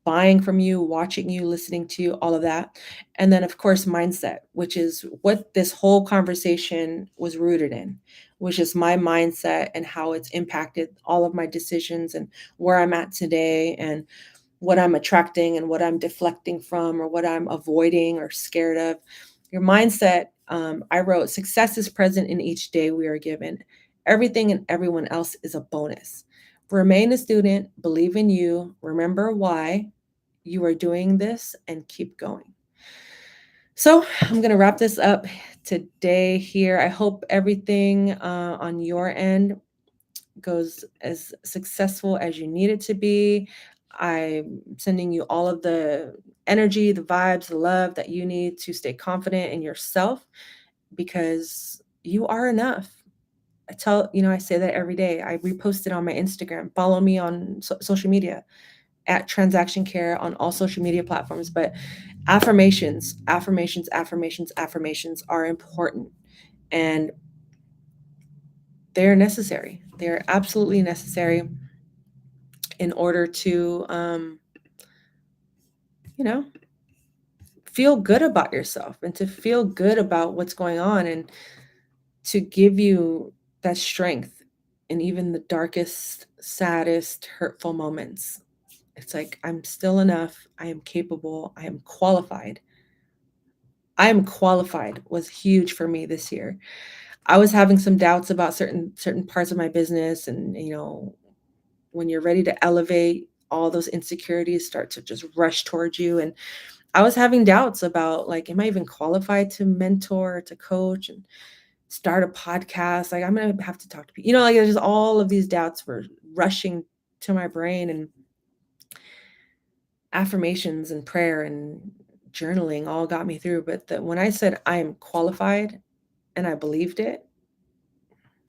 buying from you, watching you, listening to you, all of that. And then, of course, mindset, which is what this whole conversation was rooted in, which is my mindset and how it's impacted all of my decisions and where I'm at today and what I'm attracting and what I'm deflecting from or what I'm avoiding or scared of. Your mindset, I wrote, success is present in each day we are given. Everything and everyone else is a bonus. Remain a student, believe in you, remember why you are doing this, and keep going. So I'm going to wrap this up today here. I hope everything on your end goes as successful as you need it to be. I'm sending you all of the energy, the vibes, the love that you need to stay confident in yourself, because you are enough. I say that every day. I repost it on my Instagram. Follow me on social media at Transaction Care on all social media platforms. But affirmations are important, and they're necessary. They're absolutely necessary in order to, feel good about yourself and to feel good about what's going on and to give you that strength in even the darkest, saddest, hurtful moments. It's like, I'm still enough. I am capable. I am qualified. I am qualified was huge for me this year. I was having some doubts about certain parts of my business, and when you're ready to elevate, all those insecurities start to just rush towards you. And I was having doubts about, like, am I even qualified to mentor, to coach, and start a podcast? Like, I'm going to have to talk to people, like, there's just all of these doubts were rushing to my brain, and affirmations and prayer and journaling all got me through. But when I said I am qualified and I believed it,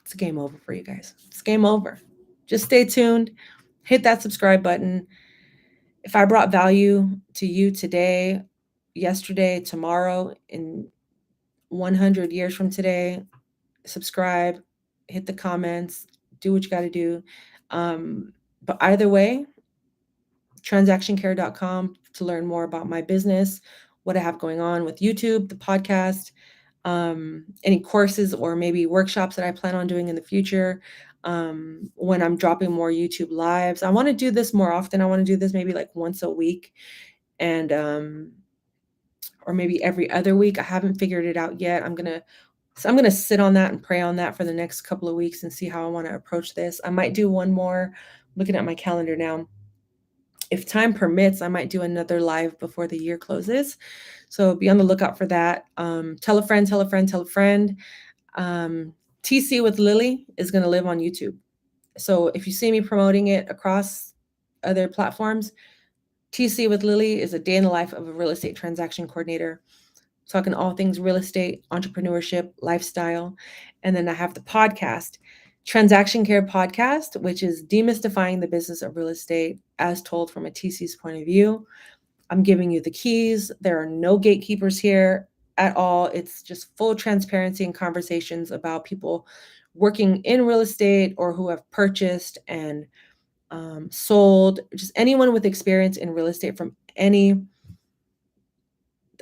it's game over for you guys. It's game over. Just stay tuned. Hit that subscribe button. If I brought value to you today, yesterday, tomorrow, in 100 years from today, subscribe, hit the comments, do what you got to do. But either way, transactioncare.com to learn more about my business, what I have going on with YouTube, the podcast, any courses or maybe workshops that I plan on doing in the future. when I'm dropping more YouTube lives. I want to do this more often. I want to do this maybe like once a week, and or maybe every other week. I haven't figured it out yet. I'm gonna sit on that and pray on that for the next couple of weeks and see how I want to approach this. I might do one more. Looking at my calendar now, if time permits, I might do another live before the year closes. So be on the lookout for that. Tell a friend, tell a friend, tell a friend. TC with Lilly is going to live on YouTube. So if you see me promoting it across other platforms, TC with Lilly is a day in the life of a real estate transaction coordinator, talking all things real estate, entrepreneurship, lifestyle. And then I have the podcast, Transaction Care Podcast, which is demystifying the business of real estate as told from a TC's point of view. I'm giving you the keys. There are no gatekeepers here at all. It's just full transparency and conversations about people working in real estate or who have purchased and sold, just anyone with experience in real estate from any.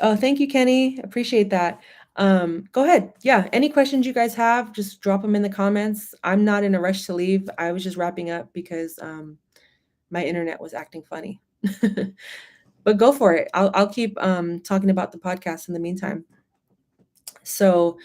Oh, thank you, Kenny. Appreciate that. Go ahead. Yeah, any questions you guys have, just drop them in the comments. I'm not in a rush to leave. I was just wrapping up because my internet was acting funny. But go for it. I'll keep talking about the podcast in the meantime. So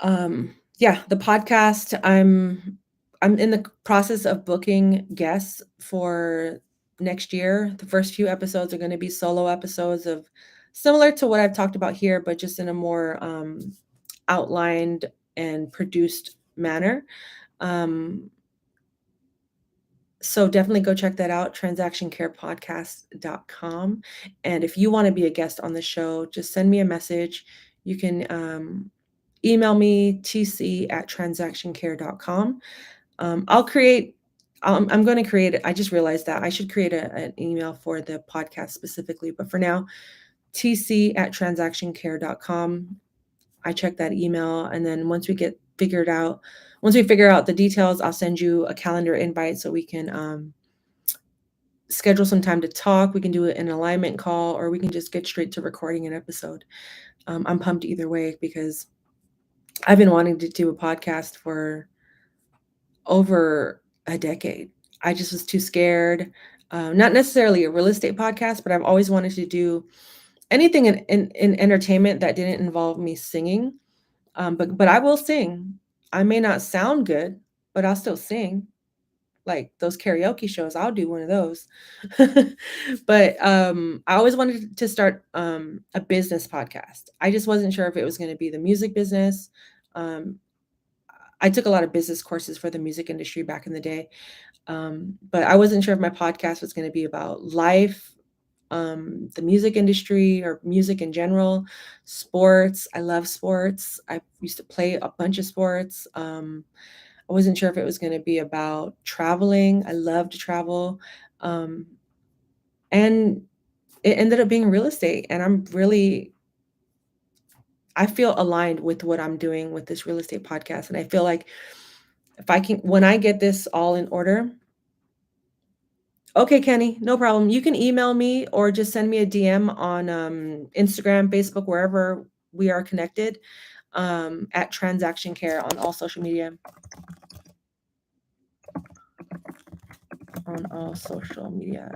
yeah, the podcast, I'm in the process of booking guests for next year. The first few episodes are going to be solo episodes of similar to what I've talked about here, but just in a more outlined and produced manner. So definitely go check that out, transactioncarepodcast.com. And if you want to be a guest on the show, just send me a message. You can email me, tc@transactioncare.com. I'm going to create it. I just realized that I should create an email for the podcast specifically. But for now, tc@transactioncare.com. I check that email. And then once we figure out the details, I'll send you a calendar invite so we can schedule some time to talk. We can do an alignment call, or we can just get straight to recording an episode. I'm pumped either way because I've been wanting to do a podcast for over a decade. I just was too scared. Not necessarily a real estate podcast, but I've always wanted to do anything in entertainment that didn't involve me singing. But I will sing. I may not sound good, but I'll still sing. Like those karaoke shows, I'll do one of those. But I always wanted to start a business podcast. I just wasn't sure if it was going to be the music business. I took a lot of business courses for the music industry back in the day, but I wasn't sure if my podcast was going to be about life, the music industry, or music in general, sports. I love sports. I used to play a bunch of sports. I wasn't sure if it was going to be about traveling. I love to travel. And it ended up being real estate. And I feel aligned with what I'm doing with this real estate podcast. And I feel like when I get this all in order. Okay, Kenny, no problem. You can email me or just send me a DM on Instagram, Facebook, wherever we are connected, at Transaction Care on all social media. On all social media.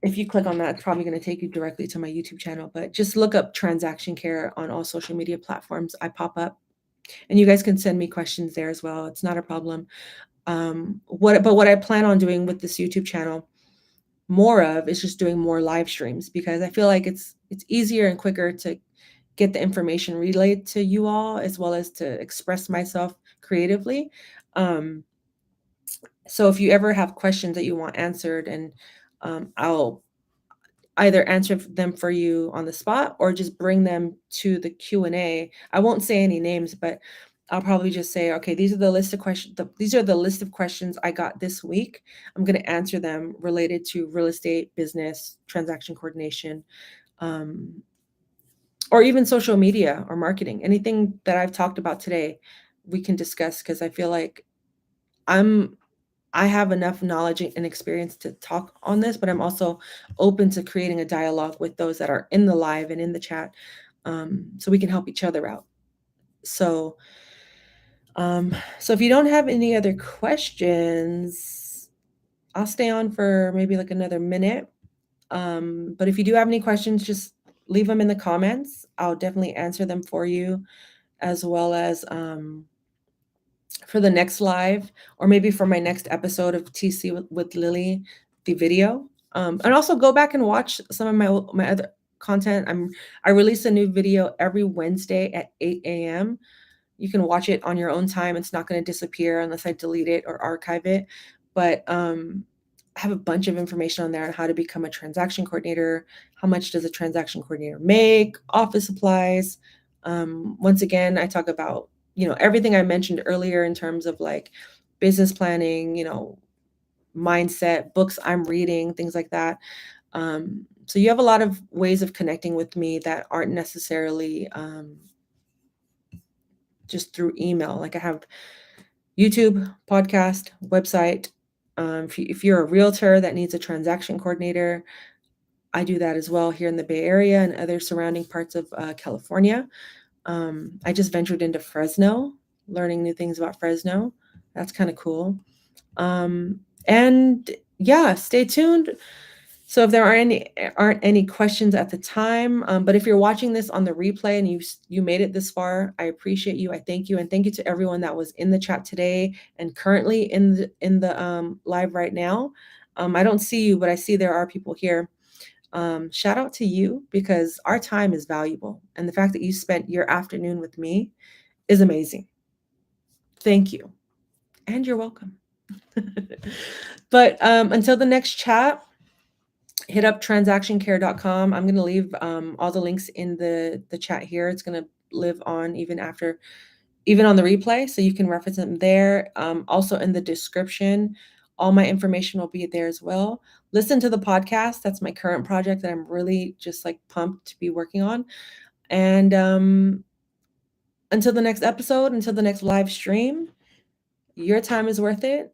If you click on that, it's probably going to take you directly to my YouTube channel, but just look up Transaction Care on all social media platforms. I pop up, and you guys can send me questions there as well. It's not a problem. What I plan on doing with this YouTube channel more of is just doing more live streams, because I feel like it's easier and quicker to get the information relayed to you all, as well as to express myself creatively. So if you ever have questions that you want answered, and I'll either answer them for you on the spot or just bring them to the Q&A. I won't say any names, but I'll probably just say, okay, these are the list of questions. These are the list of questions I got this week. I'm going to answer them related to real estate, business, transaction coordination, or even social media or marketing. Anything that I've talked about today, we can discuss, because I feel like I have enough knowledge and experience to talk on this, but I'm also open to creating a dialogue with those that are in the live and in the chat, so we can help each other out. So So if you don't have any other questions, I'll stay on for maybe like another minute. But if you do have any questions, just leave them in the comments. I'll definitely answer them for you, as well as for the next live, or maybe for my next episode of TC with Lily, the video. And also go back and watch some of my other content. I release a new video every Wednesday at 8 a.m. You can watch it on your own time. It's not going to disappear unless I delete it or archive it. But I have a bunch of information on there on how to become a transaction coordinator. How much does a transaction coordinator make? Office supplies. Once again, I talk about, everything I mentioned earlier in terms of like business planning, mindset, books I'm reading, things like that. So you have a lot of ways of connecting with me that aren't necessarily just through email. Like I have YouTube, podcast, website. If you're a realtor that needs a transaction coordinator, I do that as well here in the Bay Area and other surrounding parts of California. I just ventured into Fresno, learning new things about Fresno. That's kind of cool. And yeah, stay tuned. So if there aren't any questions at the time, but if you're watching this on the replay and you made it this far, I appreciate you. I thank you, and thank you to everyone that was in the chat today and currently in the live right now. I don't see you, but I see there are people here. Shout out to you, because our time is valuable, and the fact that you spent your afternoon with me is amazing. Thank you, and you're welcome. But until the next chat, hit up transactioncare.com. I'm going to leave all the links in the chat here. It's going to live on even on the replay, so you can reference them there. Also in the description, all my information will be there as well. Listen to the podcast. That's my current project that I'm really just like pumped to be working on. And until the next episode, until the next live stream, your time is worth it.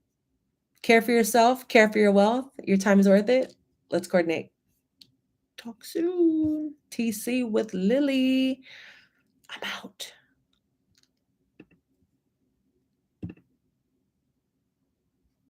Care for yourself, care for your wealth. Your time is worth it. Let's coordinate. Talk soon. TC with Lily. I'm out.